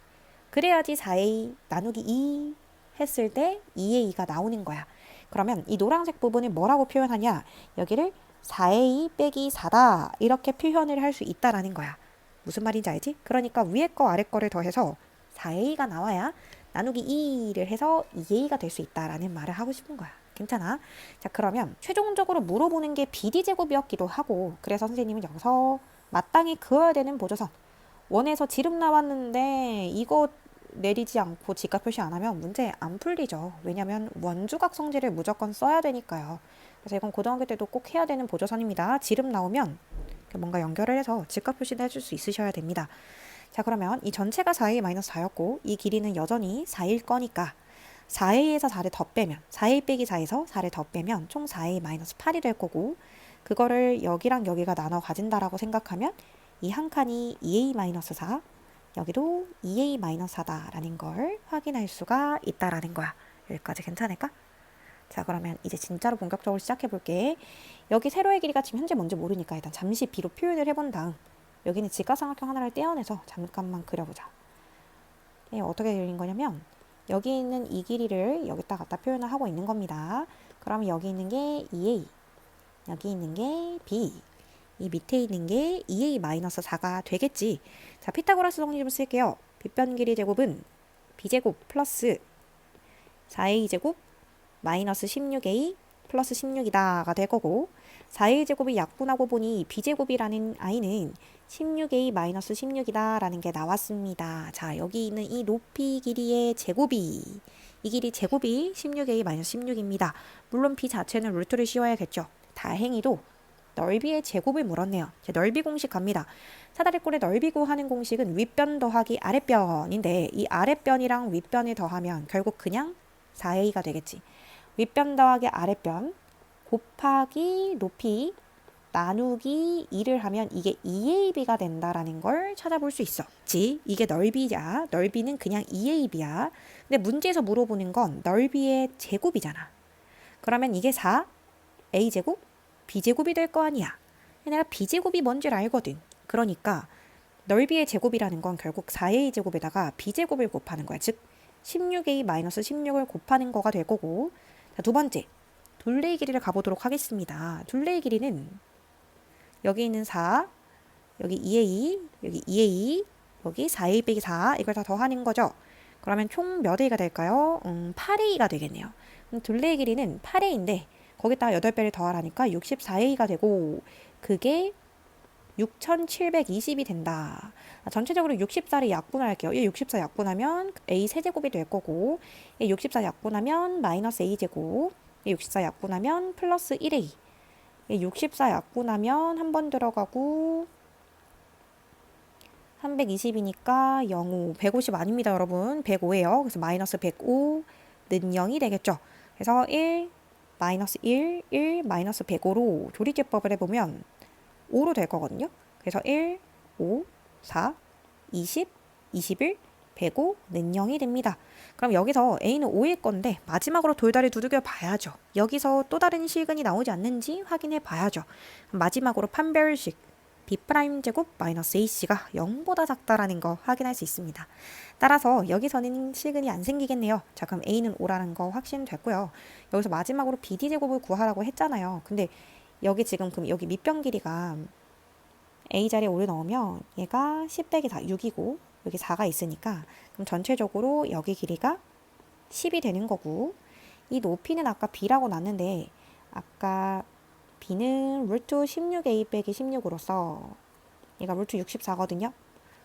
그래야지 4A 나누기 2 했을 때 2A가 나오는 거야. 그러면 이 노란색 부분을 뭐라고 표현하냐? 여기를 4A 빼기 4다 이렇게 표현을 할 수 있다라는 거야. 무슨 말인지 알지? 그러니까 위에 거 아래 거를 더해서 4A가 나와야 나누기 2를 해서 2A가 될 수 있다라는 말을 하고 싶은 거야. 괜찮아? 자, 그러면 최종적으로 물어보는 게 BD제곱이었기도 하고 그래서 선생님은 여기서 마땅히 그어야 되는 보조선 원에서 지름 나왔는데 이거 내리지 않고 직각 표시 안 하면 문제 안 풀리죠. 왜냐면 원주각 성질을 무조건 써야 되니까요. 그래서 이건 고등학교 때도 꼭 해야 되는 보조선입니다. 지름 나오면 뭔가 연결을 해서 직각 표시를 해줄 수 있으셔야 됩니다. 자, 그러면 이 전체가 4A-4였고 이 길이는 여전히 4일 거니까 4A에서 4를 더 빼면 4A 빼기 4에서 4를 더 빼면 총 4A-8이 될 거고 그거를 여기랑 여기가 나눠 가진다라고 생각하면 이 한 칸이 2A-4 여기도 2A-4다라는 걸 확인할 수가 있다라는 거야. 여기까지 괜찮을까? 자, 그러면 이제 진짜로 본격적으로 시작해 볼게. 여기 세로의 길이가 지금 현재 뭔지 모르니까 일단 잠시 B로 표현을 해본 다음 여기는 직각삼각형 하나를 떼어내서 잠깐만 그려보자. 어떻게 그린 거냐면 여기 있는 이 길이를 여기다 갖다 표현을 하고 있는 겁니다. 그러면 여기 있는 게 2A, 여기 있는 게 B, 이 밑에 있는 게 2A-4가 되겠지. 자, 피타고라스 정리 좀 쓸게요. 빗변 길이 제곱은 B제곱 플러스 4A제곱 마이너스 16A 플러스 16이다가 될 거고 4A 제곱이 약분하고 보니 B제곱이라는 I는 16A-16이다 라는 게 나왔습니다. 자, 여기 있는 이 높이 길이의 제곱이 이 길이 제곱이 16A-16입니다. 물론 B 자체는 루트를 씌워야겠죠. 다행히도 넓이의 제곱을 물었네요. 넓이 공식 갑니다. 사다리꼴의 넓이 구하는 공식은 윗변 더하기 아랫변인데 이 아랫변이랑 윗변을 더하면 결국 그냥 4A가 되겠지. 윗변 더하기 아랫변 곱하기 높이 나누기 2를 하면 이게 2AB가 된다라는 걸 찾아볼 수 있어. 이게 넓이야. 넓이는 그냥 2AB야. 근데 문제에서 물어보는 건 넓이의 제곱이잖아. 그러면 이게 4A제곱, B제곱이 될 거 아니야. 내가 B제곱이 뭔지를 알거든. 그러니까 넓이의 제곱이라는 건 결국 4A제곱에다가 B제곱을 곱하는 거야. 즉 16A-16을 곱하는 거가 될 거고 자, 두 번째 둘레의 길이를 가보도록 하겠습니다. 둘레의 길이는 여기 있는 4, 여기 2A, 여기 2A, 여기 4A 빼기 4 이걸 다 더하는 거죠. 그러면 총 몇 A가 될까요? 8A가 되겠네요. 둘레의 길이는 8a인데 거기다가 8배를 더하라니까 64a가 되고 그게 6720이 된다. 전체적으로 64를 약분할게요. 이 64 약분하면 a 세제곱이 될 거고 이 64 약분하면 마이너스 a 제곱 이 64 약분하면 플러스 1a 이 64 약분하면 한 번 들어가고 320이니까 0, 150 아닙니다, 여러분. 105예요. 그래서 마이너스 105는 0이 되겠죠. 그래서 1, 마이너스 1, 1, 마이너스 105로 조리제법을 해보면 5로 될 거거든요. 그래서 1, 5, 4, 20, 21, 105는 0이 됩니다. 그럼 여기서 a는 5일 건데 마지막으로 돌다리 두들겨 봐야죠. 여기서 또 다른 실근이 나오지 않는지 확인해 봐야죠. 마지막으로 판별식 b' 제곱 마이너스 ac가 0보다 작다라는 거 확인할 수 있습니다. 따라서 여기서는 실근이 안 생기겠네요. 자, 그럼 a는 5라는 거 확신됐고요. 여기서 마지막으로 bd 제곱을 구하라고 했잖아요. 근데 여기 지금 그럼 여기 밑변 길이가 a 자리에 5를 넣으면 얘가 10 빼기 4, 6이고 여기 4가 있으니까 그럼 전체적으로 여기 길이가 10이 되는 거고 이 높이는 아까 b라고 놨는데 아까 b는 루트 16a 빼기 16으로서 얘가 루트 64거든요.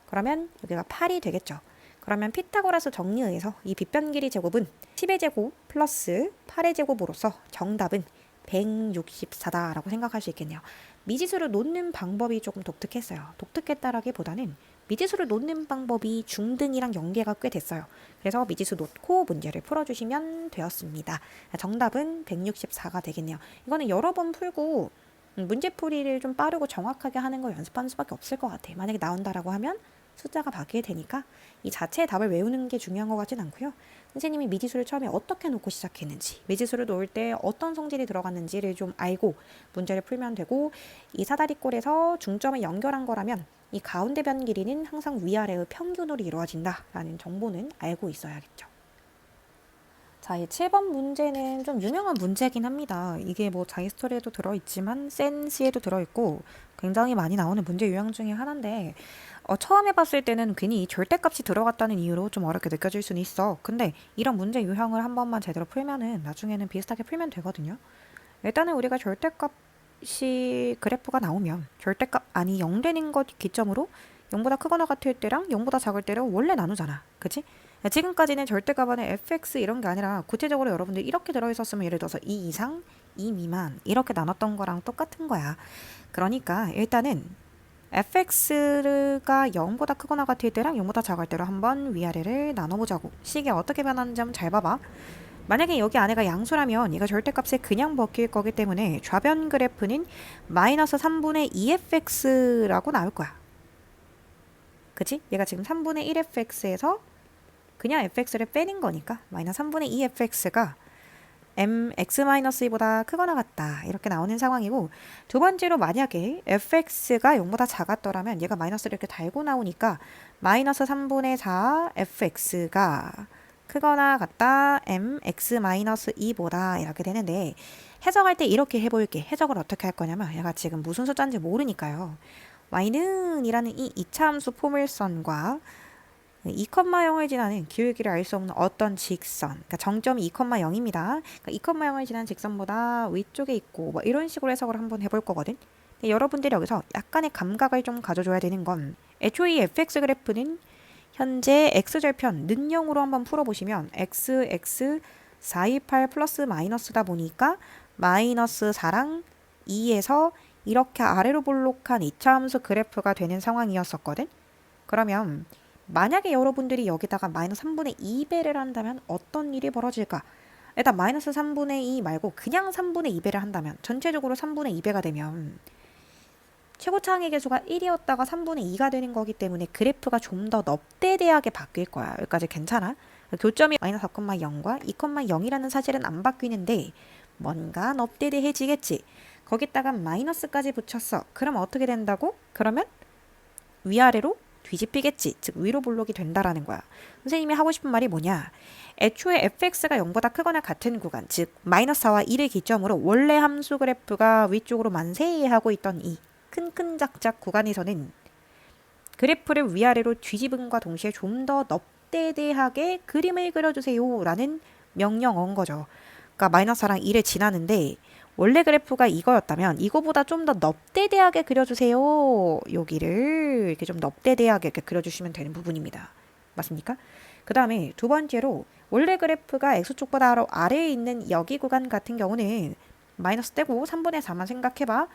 그러면 여기가 8이 되겠죠. 그러면 피타고라스 정리에 의해서 이 빗변 길이 제곱은 10의 제곱 플러스 8의 제곱으로서 정답은 164다라고 생각할 수 있겠네요. 미지수를 놓는 방법이 조금 독특했어요. 독특했다라기보다는 미지수를 놓는 방법이 중등이랑 연계가 꽤 됐어요. 그래서 미지수 놓고 문제를 풀어주시면 되었습니다. 정답은 164가 되겠네요. 이거는 여러 번 풀고 문제풀이를 좀 빠르고 정확하게 하는 거 연습하는 수밖에 없을 것 같아요. 만약에 나온다라고 하면 숫자가 바뀌게 되니까 이 자체의 답을 외우는 게 중요한 것 같진 않고요. 선생님이 미지수를 처음에 어떻게 놓고 시작했는지, 미지수를 놓을 때 어떤 성질이 들어갔는지를 좀 알고 문제를 풀면 되고 이 사다리꼴에서 중점을 연결한 거라면 이 가운데 변 길이는 항상 위아래의 평균으로 이루어진다라는 정보는 알고 있어야겠죠. 자, 이 7번 문제는 좀 유명한 문제긴 합니다. 이게 뭐 자기 스토리에도 들어있지만 센스에도 들어있고 굉장히 많이 나오는 문제 유형 중에 하나인데 처음 해봤을 때는 괜히 이 절대값이 들어갔다는 이유로 좀 어렵게 느껴질 수는 있어. 근데 이런 문제 유형을 한 번만 제대로 풀면은 나중에는 비슷하게 풀면 되거든요. 일단은 우리가 절대값이 그래프가 나오면 절대값 아니 0 되는 것 기점으로 0보다 크거나 같을 때랑 0보다 작을 때를 원래 나누잖아. 그치? 지금까지는 절대값 안에 fx 이런 게 아니라 구체적으로 여러분들 이렇게 들어있었으면 예를 들어서 2 이상, 2 미만 이렇게 나눴던 거랑 똑같은 거야. 그러니까 일단은 fx가 0보다 크거나 같을 때랑 0보다 작을 때로 한번 위아래를 나눠보자고. 식이 어떻게 변하는지 한번 잘 봐봐. 만약에 여기 안에가 양수라면 얘가 절대값에 그냥 먹힐 거기 때문에 좌변 그래프는 마이너스 3분의 2fx라고 나올 거야. 그치? 얘가 지금 3분의 1fx에서 그냥 fx를 빼는 거니까 마이너스 3분의 2fx가 mx-2보다 크거나 같다 이렇게 나오는 상황이고 두 번째로 만약에 fx가 0보다 작았더라면 얘가 마이너스를 이렇게 달고 나오니까 마이너스 3분의 4 fx가 크거나 같다 mx-2보다 이렇게 되는데 해석할 때 이렇게 해볼게. 해석을 어떻게 할 거냐면 얘가 지금 무슨 숫자인지 모르니까요. y는 이라는 이 이차함수 포물선과 2,0을 지나는 기울기를 알 수 없는 어떤 직선, 그러니까 정점이 2,0입니다. 그러니까 2,0을 지나는 직선보다 위쪽에 있고 뭐 이런 식으로 해석을 한번 해볼 거거든. 근데 여러분들이 여기서 약간의 감각을 좀 가져줘야 되는 건 애초에 이 fx 그래프는 현재 x절편 는영으로 한번 풀어보시면 x 428 플러스 마이너스다 보니까 마이너스 4랑 2에서 이렇게 아래로 볼록한 이차함수 그래프가 되는 상황이었었거든. 그러면 만약에 여러분들이 여기다가 마이너스 3분의 2배를 한다면 어떤 일이 벌어질까? 일단 마이너스 3분의 2 말고 그냥 3분의 2배를 한다면 전체적으로 3분의 2배가 되면 최고차항의 개수가 1이었다가 3분의 2가 되는 거기 때문에 그래프가 좀 더 넙대대하게 바뀔 거야. 여기까지 괜찮아? 교점이 마이너스 4,0과 2,0이라는 사실은 안 바뀌는데 뭔가 넙대대해지겠지. 거기다가 마이너스까지 붙였어. 그럼 어떻게 된다고? 그러면 위아래로 뒤집히겠지. 즉 위로 볼록이 된다라는 거야. 선생님이 하고 싶은 말이 뭐냐? 애초에 fx가 0보다 크거나 같은 구간, 즉 마이너스 4와 1을 기점으로 원래 함수 그래프가 위쪽으로 만세하고 있던 이 끈끈작작 구간에서는 그래프를 위아래로 뒤집음과 동시에 좀 더 넙대대하게 그림을 그려주세요 라는 명령어인 거죠. 그러니까 마이너스 4랑 1을 지나는데 원래 그래프가 이거였다면 이거보다 좀 더 넙대대하게 그려주세요. 여기를 이렇게 좀 넙대대하게 이렇게 그려주시면 되는 부분입니다. 맞습니까? 그 다음에 두 번째로 원래 그래프가 x축보다 아래에 있는 여기 구간 같은 경우는 마이너스 떼고 3분의 4만 생각해봐.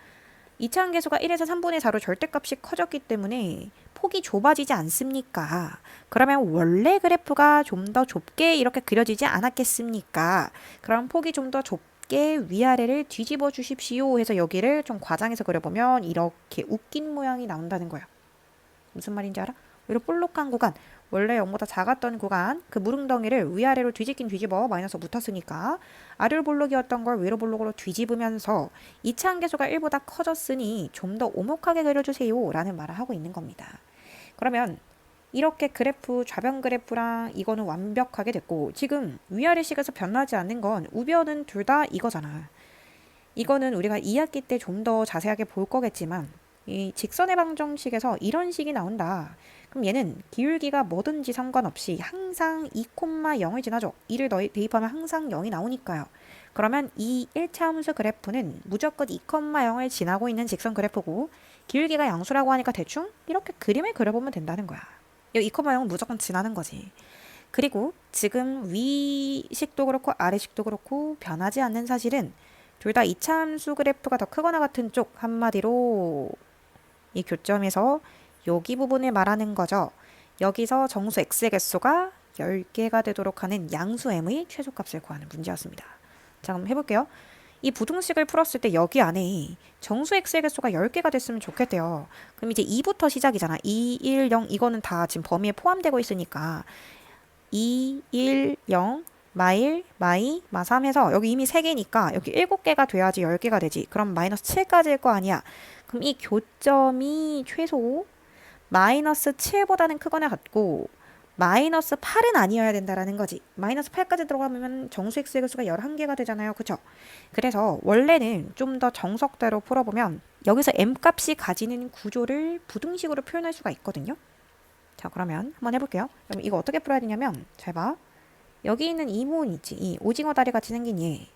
2차 함계수가 1에서 3분의 4로 절대값이 커졌기 때문에 폭이 좁아지지 않습니까? 그러면 원래 그래프가 좀 더 좁게 이렇게 그려지지 않았겠습니까? 그럼 폭이 좀 더 좁게 위아래를 뒤집어 주십시오 해서 여기를 좀 과장해서 그려보면 이렇게 웃긴 모양이 나온다는 거야. 무슨 말인지 알아? 이렇게 볼록한 구간, 원래 0보다 작았던 구간, 그 무릉덩이를 위아래로 뒤집긴 뒤집어 마이너스 붙었으니까 아래로 볼록이었던 걸 위로 볼록으로 뒤집으면서 2차 함계수가 1보다 커졌으니 좀 더 오목하게 그려주세요 라는 말을 하고 있는 겁니다. 그러면 이렇게 그래프, 좌변 그래프랑 이거는 완벽하게 됐고 지금 위아래식에서 변하지 않는 건 우변은 둘 다 이거잖아. 이거는 우리가 2학기 때 좀 더 자세하게 볼 거겠지만 이 직선의 방정식에서 이런 식이 나온다. 그럼 얘는 기울기가 뭐든지 상관없이 항상 2,0을 지나죠. 2를 대입하면 항상 0이 나오니까요. 그러면 이 1차 함수 그래프는 무조건 2,0을 지나고 있는 직선 그래프고 기울기가 양수라고 하니까 대충 이렇게 그림을 그려보면 된다는 거야. 이 2,0은 무조건 지나는 거지. 그리고 지금 위식도 그렇고 아래식도 그렇고 변하지 않는 사실은 둘 다 2차 함수 그래프가 더 크거나 같은 쪽, 한마디로 이 교점에서 여기 부분을 말하는 거죠. 여기서 정수 x의 개수가 10개가 되도록 하는 양수 m의 최소값을 구하는 문제였습니다. 자, 그럼 해볼게요. 이 부등식을 풀었을 때 여기 안에 정수 x의 개수가 10개가 됐으면 좋겠대요. 그럼 이제 2부터 시작이잖아. 2, 1, 0 이거는 다 지금 범위에 포함되고 있으니까 2, 1, 0 마일, 마이, 마3 해서 여기 이미 3개니까 여기 7개가 돼야지 10개가 되지. 그럼 마이너스 7까지일 거 아니야. 그럼 이 교점이 최소 마이너스 7보다는 크거나 같고 마이너스 8은 아니어야 된다라는 거지. 마이너스 8까지 들어가면 정수 x의 개수가 11개가 되잖아요. 그쵸? 그래서 원래는 좀 더 정석대로 풀어보면 여기서 m값이 가지는 구조를 부등식으로 표현할 수가 있거든요. 자, 그러면 한번 해볼게요. 그럼 이거 어떻게 풀어야 되냐면 잘 봐. 여기 있는 이 모은 있지. 이 오징어 다리 같이 생긴 얘.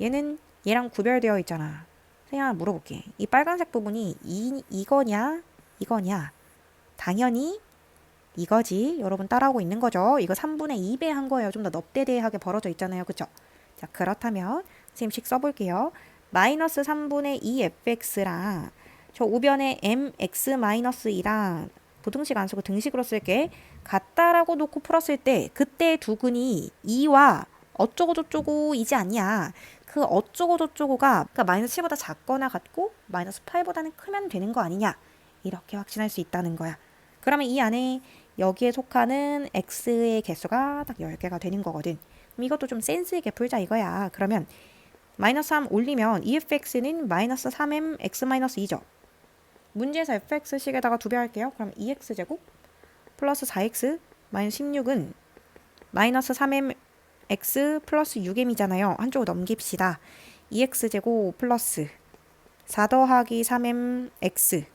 얘는 얘랑 구별되어 있잖아. 그냥 물어볼게. 이 빨간색 부분이 이거냐? 이거냐? 당연히 이거지. 여러분 따라오고 있는 거죠. 이거 3분의 2배 한 거예요. 좀 더 넙대대하게 벌어져 있잖아요. 그쵸? 자, 그렇다면 선생님식 써볼게요. 마이너스 3분의 2 fx랑 저 우변에 mx-2랑 부등식 안 쓰고 등식으로 쓸게. 같다라고 놓고 풀었을 때 그때 두 근이 2와 어쩌고저쩌고이지 않냐. 그 어쩌고저쩌고가 그러니까 마이너스 7보다 작거나 같고 마이너스 8보다는 크면 되는 거 아니냐. 이렇게 확신할 수 있다는 거야. 그러면 이 안에 여기에 속하는 x의 개수가 딱 10개가 되는 거거든. 그럼 이것도 좀 센스 있게 풀자 이거야. 그러면 마이너스 3 올리면 EFX는 마이너스 3m x-2죠. 문제에서 fx식에다가 2배 할게요. 그럼 2x제곱 플러스 4x 마이너스 16은 마이너스 3m x 플러스 6m이잖아요. 한쪽으로 넘깁시다. 2x제곱 플러스 4 더하기 3m x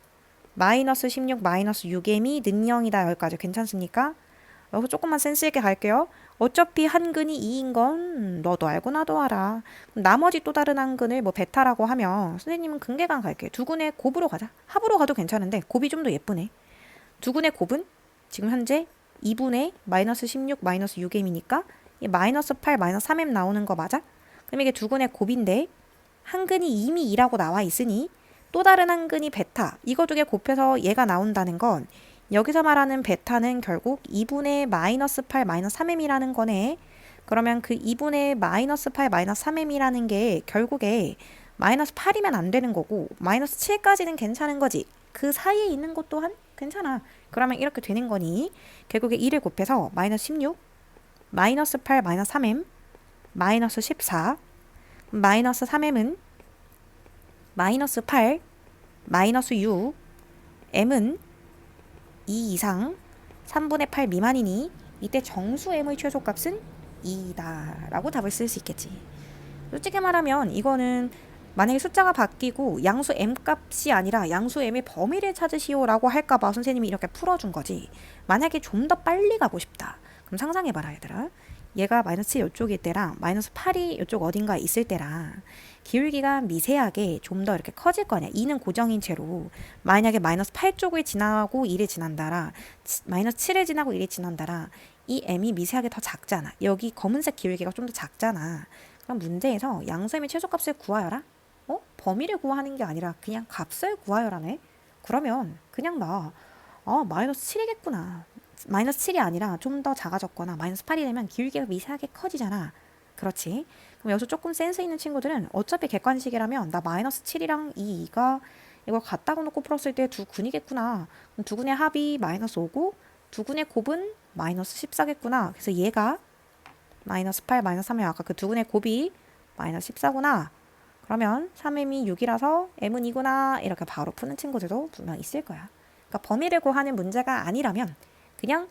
마이너스 16 마이너스 6m이 는 0이다. 여기까지 괜찮습니까? 여기서 조금만 센스 있게 갈게요. 어차피 한근이 2인 건 너도 알고 나도 알아. 나머지 또 다른 한근을 뭐 베타라고 하면 선생님은 근계간 갈게. 두 근의 곱으로 가자. 합으로 가도 괜찮은데 곱이 좀 더 예쁘네. 두 근의 곱은 지금 현재 2분의 마이너스 16 마이너스 6m이니까 이 마이너스 8 마이너스 3m 나오는 거 맞아? 그럼 이게 두 근의 곱인데 한근이 이미 2라고 나와 있으니 또 다른 한근이 베타. 이거 두 개 곱해서 얘가 나온다는 건 여기서 말하는 베타는 결국 2분의 마이너스 8 마이너스 3m이라는 거네. 그러면 그 2분의 마이너스 8 마이너스 3m이라는 게 결국에 마이너스 8이면 안 되는 거고 마이너스 7까지는 괜찮은 거지. 그 사이에 있는 것 또한 괜찮아. 그러면 이렇게 되는 거니 결국에 2를 곱해서 마이너스 16 마이너스 8 마이너스 3m 마이너스 14 마이너스 3m은 마이너스 8 마이너스 6 m은 2 이상 3분의 8 미만이니 이때 정수 m의 최소값은 2다 라고 답을 쓸 수 있겠지. 솔직히 말하면 이거는 만약에 숫자가 바뀌고 양수 m 값이 아니라 양수 m의 범위를 찾으시오 라고 할까봐 선생님이 이렇게 풀어준 거지. 만약에 좀 더 빨리 가고 싶다. 그럼 상상해봐라 얘들아. 얘가 마이너스 7 이쪽일 때랑 마이너스 8이 이쪽 어딘가에 있을 때랑 기울기가 미세하게 좀 더 이렇게 커질 거 아니야. 2는 고정인 채로 만약에 마이너스 8 쪽을 지나고 1을 지난다라 마이너스 7을 지나고 1을 지난다라 이 m이 미세하게 더 작잖아. 여기 검은색 기울기가 좀 더 작잖아. 그럼 문제에서 양수의 최소값을 구하여라. 범위를 구하는 게 아니라 그냥 값을 구하여라네. 그러면 그냥 마이너스 7이겠구나. 마이너스 7이 아니라 좀 더 작아졌거나 마이너스 8이 되면 기울기가 미세하게 커지잖아. 그렇지. 그럼 여기서 조금 센스 있는 친구들은 어차피 객관식이라면 나 마이너스 7이랑 2가 이걸 갖다가 놓고 풀었을 때 두 근이겠구나. 그럼 두 근의 합이 마이너스 5고 두 근의 곱은 마이너스 14겠구나. 그래서 얘가 마이너스 8, 마이너스 3이 아까 그 두 근의 곱이 마이너스 14구나. 그러면 3m이 6이라서 m은 2구나. 이렇게 바로 푸는 친구들도 분명 있을 거야. 그러니까 범위를 구하는 문제가 아니라면 그냥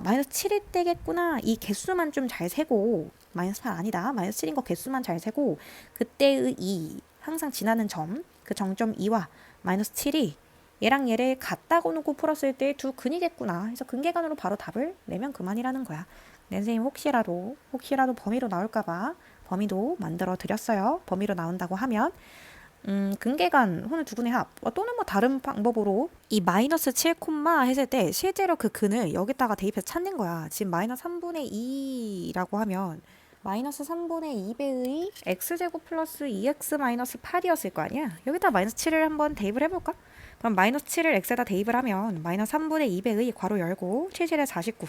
마이너스 7일 때겠구나. 이 개수만 좀 잘 세고 마이너스 8 아니다. 마이너스 7인 거 개수만 잘 세고 그때의 2 항상 지나는 점 그 정점 2와 마이너스 7이 얘랑 얘를 갖다고 놓고 풀었을 때 두 근이겠구나. 그래서 근계간으로 바로 답을 내면 그만이라는 거야. 네, 선생님 혹시라도 범위로 나올까봐 범위도 만들어 드렸어요. 범위로 나온다고 하면 근계간 혹은 두 근의 합 또는 뭐 다른 방법으로 이 마이너스 7 콤마 했을 때 실제로 그 근을 여기다가 대입해서 찾는 거야. 지금 마이너스 3분의 2라고 하면 마이너스 3분의 2배의 x제곱 플러스 2x 마이너스 8이었을 거 아니야. 여기다 마이너스 7을 한번 대입을 해볼까? 그럼 마이너스 7을 x에다 대입을 하면 마이너스 3분의 2배의 괄호 열고 77에 49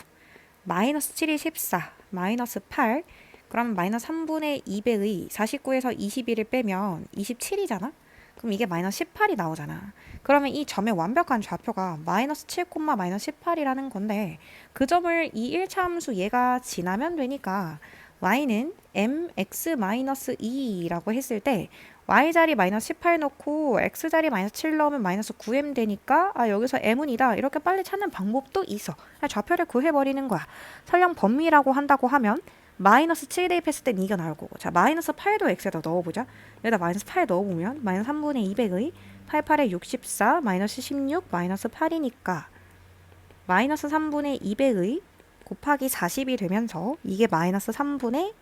마이너스 7이 14 마이너스 8 그럼 마이너스 3분의 2배의 49에서 21을 빼면 27이잖아? 그럼 이게 마이너스 18이 나오잖아. 그러면 이 점의 완벽한 좌표가 마이너스 7, 마이너스 18이라는 건데 그 점을 이 1차 함수 얘가 지나면 되니까 y는 mx-2라고 했을 때 y자리 마이너스 18 넣고 x자리 마이너스 7 넣으면 마이너스 9m 되니까 여기서 m은 2다. 이렇게 빨리 찾는 방법도 있어. 좌표를 구해버리는 거야. 설령 범위라고 한다고 하면 마이너스 7 대입했을 땐 이가 나올 거고 자 마이너스 8도 x에다 넣어보자. 여기다 마이너스 8 넣어보면 마이너스 3분의 200의 88에 64 마이너스 16 마이너스 8이니까 마이너스 3분의 200의 곱하기 40이 되면서 이게 마이너스 3분의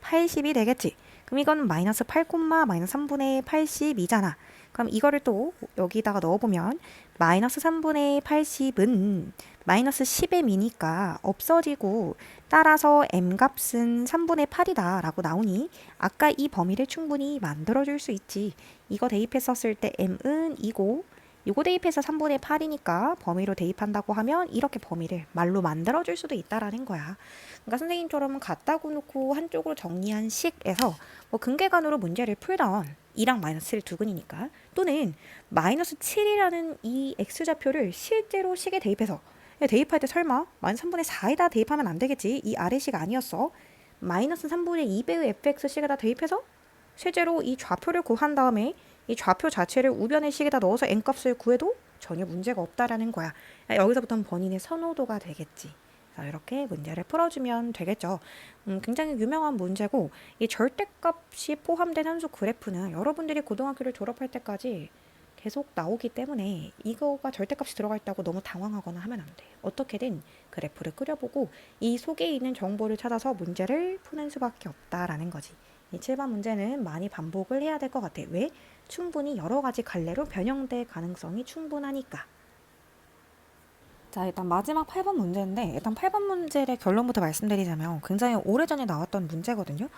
80이 되겠지. 그럼 이건 마이너스 8, 마이너스 3분의 80이잖아. 그럼 이거를 또 여기다가 넣어보면 마이너스 3분의 80은 마이너스 10의 미니까 없어지고 따라서 m값은 3분의 8이다 라고 나오니 아까 이 범위를 충분히 만들어줄 수 있지. 이거 대입했었을 때 m은 2고 이거 대입해서 3분의 8이니까 범위로 대입한다고 하면 이렇게 범위를 말로 만들어줄 수도 있다라는 거야. 그러니까 선생님처럼 갖다고 놓고 한쪽으로 정리한 식에서 뭐 근계간으로 문제를 풀던 2랑 마이너스 7의 두 근이니까 또는 마이너스 7이라는 이 x좌표를 실제로 식에 대입해서 대입할 때 설마 마이너스 3분의 4에다 대입하면 안 되겠지. 이 아래 식 아니었어. 마이너스 3분의 2배의 fx식에다 대입해서 실제로 이 좌표를 구한 다음에 이 좌표 자체를 우변의 식에다 넣어서 n값을 구해도 전혀 문제가 없다라는 거야. 여기서부터는 본인의 선호도가 되겠지. 이렇게 문제를 풀어주면 되겠죠. 굉장히 유명한 문제고 이 절대값이 포함된 함수 그래프는 여러분들이 고등학교를 졸업할 때까지 계속 나오기 때문에 이거가 절대값이 들어가 있다고 너무 당황하거나 하면 안 돼. 어떻게든 그래프를 그려보고 이 속에 있는 정보를 찾아서 문제를 푸는 수밖에 없다라는 거지. 이 7번 문제는 많이 반복을 해야 될 것 같아. 왜? 충분히 여러 가지 갈래로 변형될 가능성이 충분하니까. 자, 일단 마지막 8번 문제인데 일단 8번 문제의 결론부터 말씀드리자면 굉장히 오래전에 나왔던 문제거든요.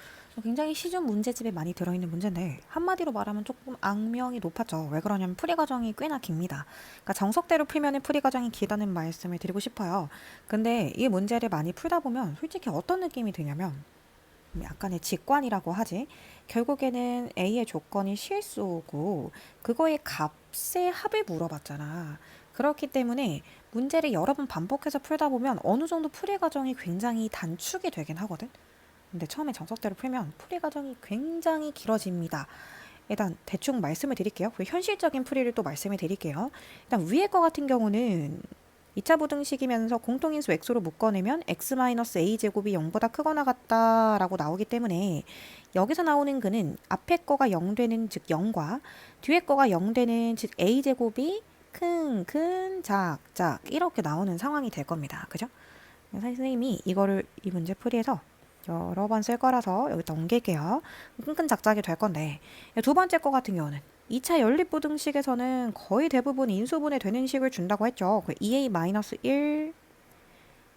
굉장히 시중 문제집에 많이 들어있는 문제인데 한마디로 말하면 조금 악명이 높았죠. 왜 그러냐면 풀이 과정이 꽤나 깁니다. 그러니까 정석대로 풀면 풀이 과정이 길다는 말씀을 드리고 싶어요. 근데 이 문제를 많이 풀다 보면 솔직히 어떤 느낌이 드냐면 약간의 직관이라고 하지. 결국에는 A의 조건이 실수고 그거의 값의 합을 물어봤잖아. 그렇기 때문에 문제를 여러 번 반복해서 풀다 보면 어느 정도 풀이 과정이 굉장히 단축이 되긴 하거든. 근데 처음에 정석대로 풀면 풀이 과정이 굉장히 길어집니다. 일단 대충 말씀을 드릴게요. 그리고 현실적인 풀이를 또 말씀을 드릴게요. 일단 위에 거 같은 경우는 2차 부등식이면서 공통인수 x로 묶어내면 x-a제곱이 0보다 크거나 같다라고 나오기 때문에 여기서 나오는 근은 앞에 거가 0 되는 즉 0과 뒤에 거가 0 되는 즉 a제곱이 큰, 작 이렇게 나오는 상황이 될 겁니다. 그죠? 선생님이 이거를 이 문제 풀이해서 여러 번 쓸 거라서 여기다 옮길게요. 끈끈 작작이 될 건데 두 번째 거 같은 경우는 2차 연립부등식에서는 거의 대부분 인수분해 되는 식을 준다고 했죠. 2a-1,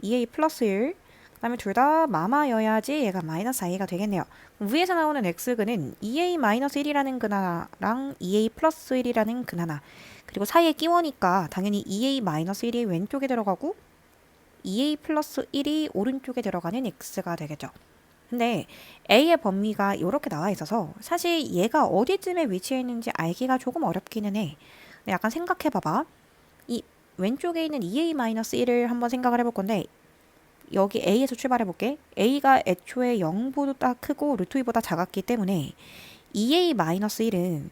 2a 플러스 1, 그 다음에 둘 다 마마여야지 얘가 마이너스 i가 되겠네요. 위에서 나오는 x근은 2a-1이라는 근 하나랑 2a 플러스 1이라는 근 하나, 그리고 사이에 끼워니까 당연히 2a-1이 왼쪽에 들어가고 2a 플러스 1이 오른쪽에 들어가는 x가 되겠죠. 근데 a의 범위가 이렇게 나와 있어서 사실 얘가 어디쯤에 위치해 있는지 알기가 조금 어렵기는 해. 근데 약간 생각해 봐봐. 이 왼쪽에 있는 2a-1을 한번 생각을 해볼 건데, 여기 a에서 출발해 볼게. a가 애초에 0보다 크고 루트 2보다 작았기 때문에 2a-1은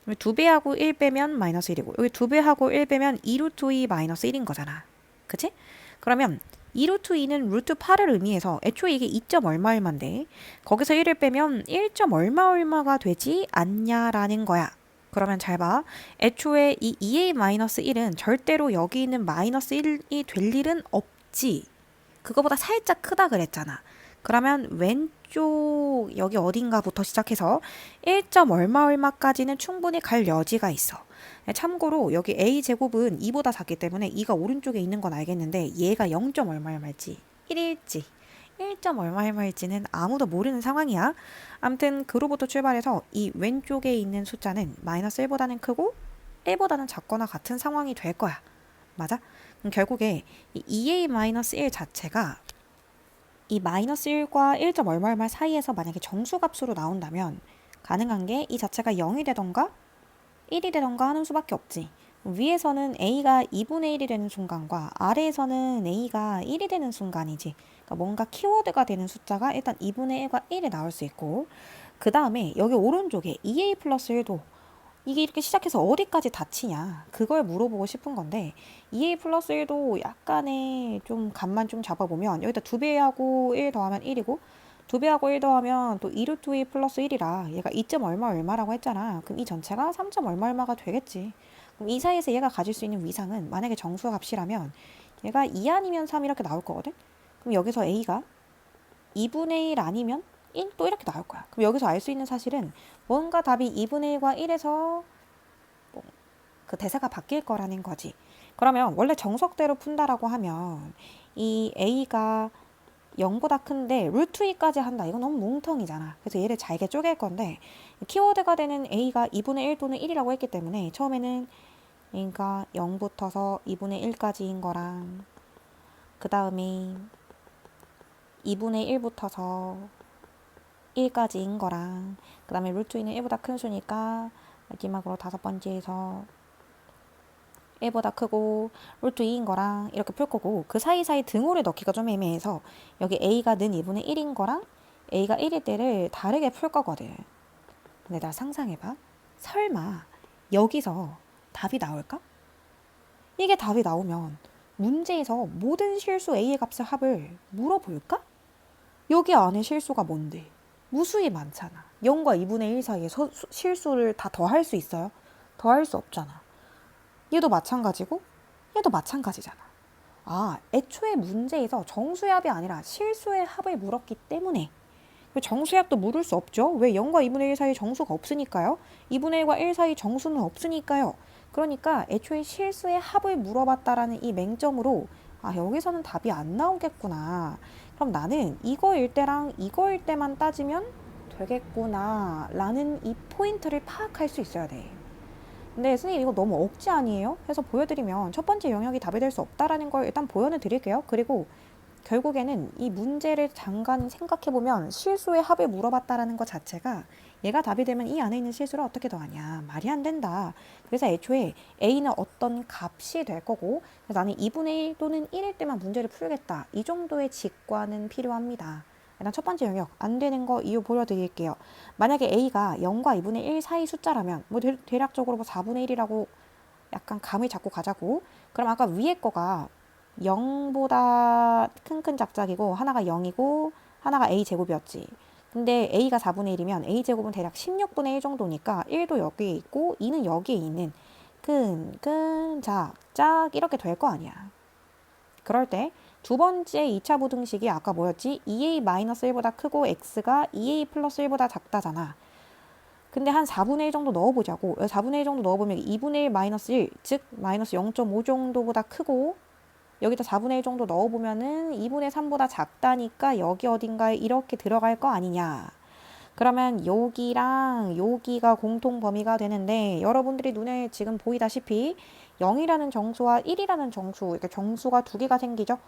2배하고 1 빼면 마이너스 1이고, 여기 2배하고 1 빼면 2루트 2 마이너스 1인 거잖아. 그치? 그러면 2루트 2는 루트 8을 의미해서 애초에 이게 2점 얼마 얼마인데 거기서 1을 빼면 1점 얼마 얼마가 되지 않냐라는 거야. 그러면 잘 봐. 애초에 이 2a-1은 절대로 여기 있는 마이너스 1이 될 일은 없지. 그거보다 살짝 크다 그랬잖아. 그러면 왼쪽 여기 어딘가부터 시작해서 1점 얼마 얼마까지는 충분히 갈 여지가 있어. 참고로 여기 a제곱은 2보다 작기 때문에 2가 오른쪽에 있는 건 알겠는데 얘가 0점 얼마 얼마일지 1일지 1점 얼마 얼마일지는 아무도 모르는 상황이야. 암튼 그로부터 출발해서 이 왼쪽에 있는 숫자는 마이너스 1보다는 크고 1보다는 작거나 같은 상황이 될 거야. 맞아? 그럼 결국에 이 2a-1 자체가 이 마이너스 1과 1점 얼마 얼마 사이에서 만약에 정수값으로 나온다면 가능한 게 이 자체가 0이 되던가 1이 되던가 하는 수밖에 없지. 위에서는 a가 2분의 1이 되는 순간과 아래에서는 a가 1이 되는 순간이지. 그러니까 뭔가 키워드가 되는 숫자가 일단 2분의 1과 1이 나올 수 있고, 그 다음에 여기 오른쪽에 2a 플러스 1도 이게 이렇게 시작해서 어디까지 닫히냐 그걸 물어보고 싶은 건데, 2a 플러스 1도 약간의 좀 감만 좀 잡아보면 여기다 2배하고 1 더하면 1이고 2배하고 1 더하면 또 2루트 2 플러스 1이라 얘가 2점 얼마 얼마라고 했잖아. 그럼 이 전체가 3점 얼마 얼마가 되겠지. 그럼 이 사이에서 얘가 가질 수 있는 위상은 만약에 정수값이라면 얘가 2 아니면 3 이렇게 나올 거거든. 그럼 여기서 a가 2분의 1 아니면 1 또 이렇게 나올 거야. 그럼 여기서 알 수 있는 사실은 뭔가 답이 2분의 1과 1에서 그 대사가 바뀔 거라는 거지. 그러면 원래 정석대로 푼다라고 하면 이 a가 0보다 큰데 루트 2까지 한다. 이건 너무 뭉텅이잖아. 그래서 얘를 잘게 쪼갤 건데, 키워드가 되는 a가 2분의 1 또는 1이라고 했기 때문에 처음에는 얘가 0부터서 2분의 1까지인 거랑, 그 다음에 2분의 1부터서 1까지인 거랑, 그 다음에 루트 2는 1보다 큰 수니까 마지막으로 다섯 번째에서 1보다 크고 루트 2인 거랑 이렇게 풀 거고, 그 사이사이 등호를 넣기가 좀 애매해서 여기 a가 는 2분의 1인 거랑 a가 1일 때를 다르게 풀 거거든. 근데 나 상상해봐. 설마 여기서 답이 나올까? 이게 답이 나오면 문제에서 모든 실수 a의 값의 합을 물어볼까? 여기 안에 실수가 뭔데? 무수히 많잖아. 0과 2분의 1 사이에 실수를 다 더할 수 있어요? 더할 수 없잖아. 얘도 마찬가지고 얘도 마찬가지잖아. 아, 애초에 문제에서 정수의 합이 아니라 실수의 합을 물었기 때문에, 정수의 합도 물을 수 없죠. 왜? 0과 2분의 1 사이 정수가 없으니까요. 2분의 1과 1 사이 정수는 없으니까요. 그러니까 애초에 실수의 합을 물어봤다라는 이 맹점으로 아, 여기서는 답이 안 나오겠구나. 그럼 나는 이거일 때랑 이거일 때만 따지면 되겠구나 라는 이 포인트를 파악할 수 있어야 돼. 근데 선생님 이거 너무 억지 아니에요? 해서 보여드리면 첫 번째 영역이 답이 될 수 없다라는 걸 일단 보여는 드릴게요. 그리고 결국에는 이 문제를 잠깐 생각해보면 실수의 합을 물어봤다라는 것 자체가 얘가 답이 되면 이 안에 있는 실수를 어떻게 더하냐, 말이 안 된다. 그래서 애초에 a는 어떤 값이 될 거고, 그래서 나는 2분의 1 또는 1일 때만 문제를 풀겠다, 이 정도의 직관은 필요합니다. 일단 첫 번째 영역 안 되는 거 이유 보여드릴게요. 만약에 a가 0과 2분의 1 사이 숫자라면 뭐 대략적으로 뭐 4분의 1이라고 약간 감을 잡고 가자고. 그럼 아까 위에 거가 0보다 큰 작작이고 하나가 0이고 하나가 a제곱이었지. 근데 a가 4분의 1이면 a제곱은 대략 16분의 1 정도니까 1도 여기에 있고 2는 여기에 있는 큰 작작 이렇게 될 거 아니야. 그럴 때 두 번째 2차 부등식이 아까 뭐였지? 2a-1보다 크고 x가 2a 플러스 1보다 작다잖아. 근데 한 4분의 1 정도 넣어보자고. 4분의 1 정도 넣어보면 2분의 1 마이너스 1, 즉 마이너스 0.5 정도보다 크고, 여기다 4분의 1 정도 넣어보면은 2분의 3보다 작다니까 여기 어딘가에 이렇게 들어갈 거 아니냐. 그러면 여기랑 여기가 공통 범위가 되는데, 여러분들이 눈에 지금 보이다시피 0이라는 정수와 1이라는 정수, 이렇게 정수가 두 개가 생기죠.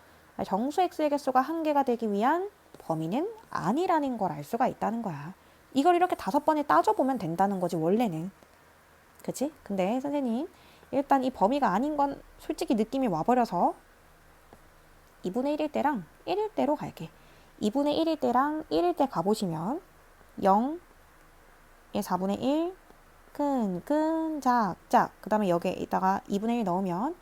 정수 x의 개수가 한 개가 되기 위한 범위는 아니라는 걸 알 수가 있다는 거야. 이걸 이렇게 5번에 따져보면 된다는 거지 원래는. 그치? 근데 선생님 일단 이 범위가 아닌 건 솔직히 느낌이 와버려서 2분의 1일 때랑 1일 때로 갈게. 2분의 1일 때랑 1일 때 가보시면 0에 4분의 1, 큰, 작. 그 다음에 여기에다가 2분의 1 넣으면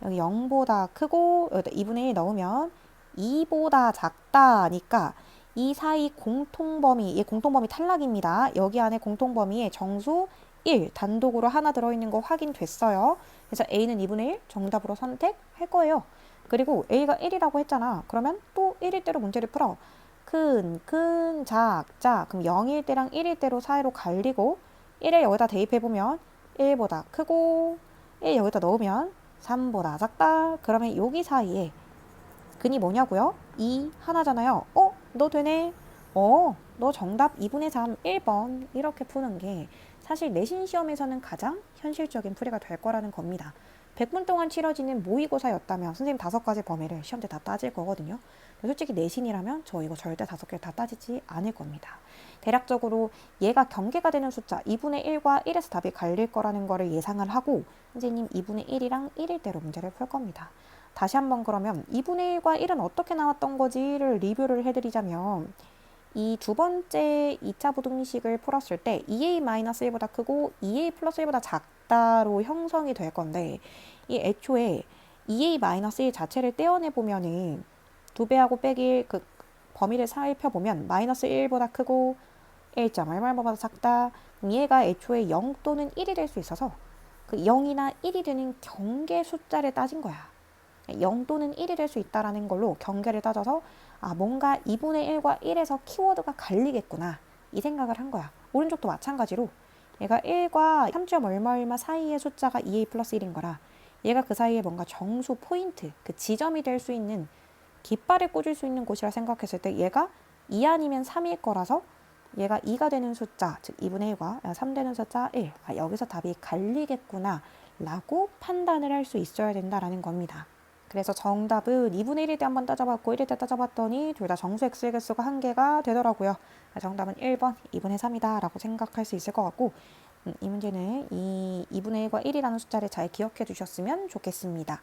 여기 0보다 크고, 여기다 2분의 1 넣으면 2보다 작다니까 이 사이 공통범위, 얘 공통범위 탈락입니다. 여기 안에 공통범위에 정수 1 단독으로 하나 들어있는 거 확인됐어요. 그래서 A는 2분의 1 정답으로 선택할 거예요. 그리고 A가 1이라고 했잖아. 그러면 또 1일 때로 문제를 풀어. 큰, 작. 그럼 0일 때랑 1일 때로 사이로 갈리고 1을 여기다 대입해보면 1보다 크고 1 여기다 넣으면 3보다 작다. 그러면 여기 사이에 근이 뭐냐고요? 2 하나잖아요. 너 되네. 너 정답 2분의 3 1번. 이렇게 푸는 게 사실 내신 시험에서는 가장 현실적인 풀이가 될 거라는 겁니다. 100분 동안 치러지는 모의고사였다면 선생님 5가지 범위를 시험 때 다 따질 거거든요. 솔직히 내신이라면 저 이거 절대 5개를 다 따지지 않을 겁니다. 대략적으로 얘가 경계가 되는 숫자 2분의 1과 1에서 답이 갈릴 거라는 거를 예상을 하고 선생님 2분의 1이랑 1일 대로 문제를 풀 겁니다. 다시 한번 그러면 2분의 1과 1은 어떻게 나왔던 거지를 리뷰를 해드리자면, 이 두 번째 2차 부등식을 풀었을 때 2a-1보다 크고 2a 플러스 1보다 작다로 형성이 될 건데, 이 애초에 2a-1 자체를 떼어내보면은 2배하고 빼기 그 범위를 살펴보면 마이너스 1보다 크고 1.1보다 작다. 얘가 애초에 0 또는 1이 될 수 있어서 그 0이나 1이 되는 경계 숫자를 따진 거야. 0 또는 1이 될 수 있다라는 걸로 경계를 따져서 뭔가 2분의 1과 1에서 키워드가 갈리겠구나 이 생각을 한 거야. 오른쪽도 마찬가지로 얘가 1과 3점 얼마 사이의 숫자가 2a 플러스 1인 거라 얘가 그 사이에 뭔가 정수 포인트, 그 지점이 될 수 있는 깃발을 꽂을 수 있는 곳이라 생각했을 때 얘가 2 아니면 3일 거라서 얘가 2가 되는 숫자, 즉 2분의 1과 3 되는 숫자 1, 여기서 답이 갈리겠구나 라고 판단을 할 수 있어야 된다라는 겁니다. 그래서 정답은 2분의 1일 때 한번 따져봤고 1일 때 따져봤더니 둘 다 정수 x의 개수가 한 개가 되더라고요. 정답은 1번 2분의 3이다 라고 생각할 수 있을 것 같고, 이 문제는 이 2분의 1과 1이라는 숫자를 잘 기억해 두셨으면 좋겠습니다.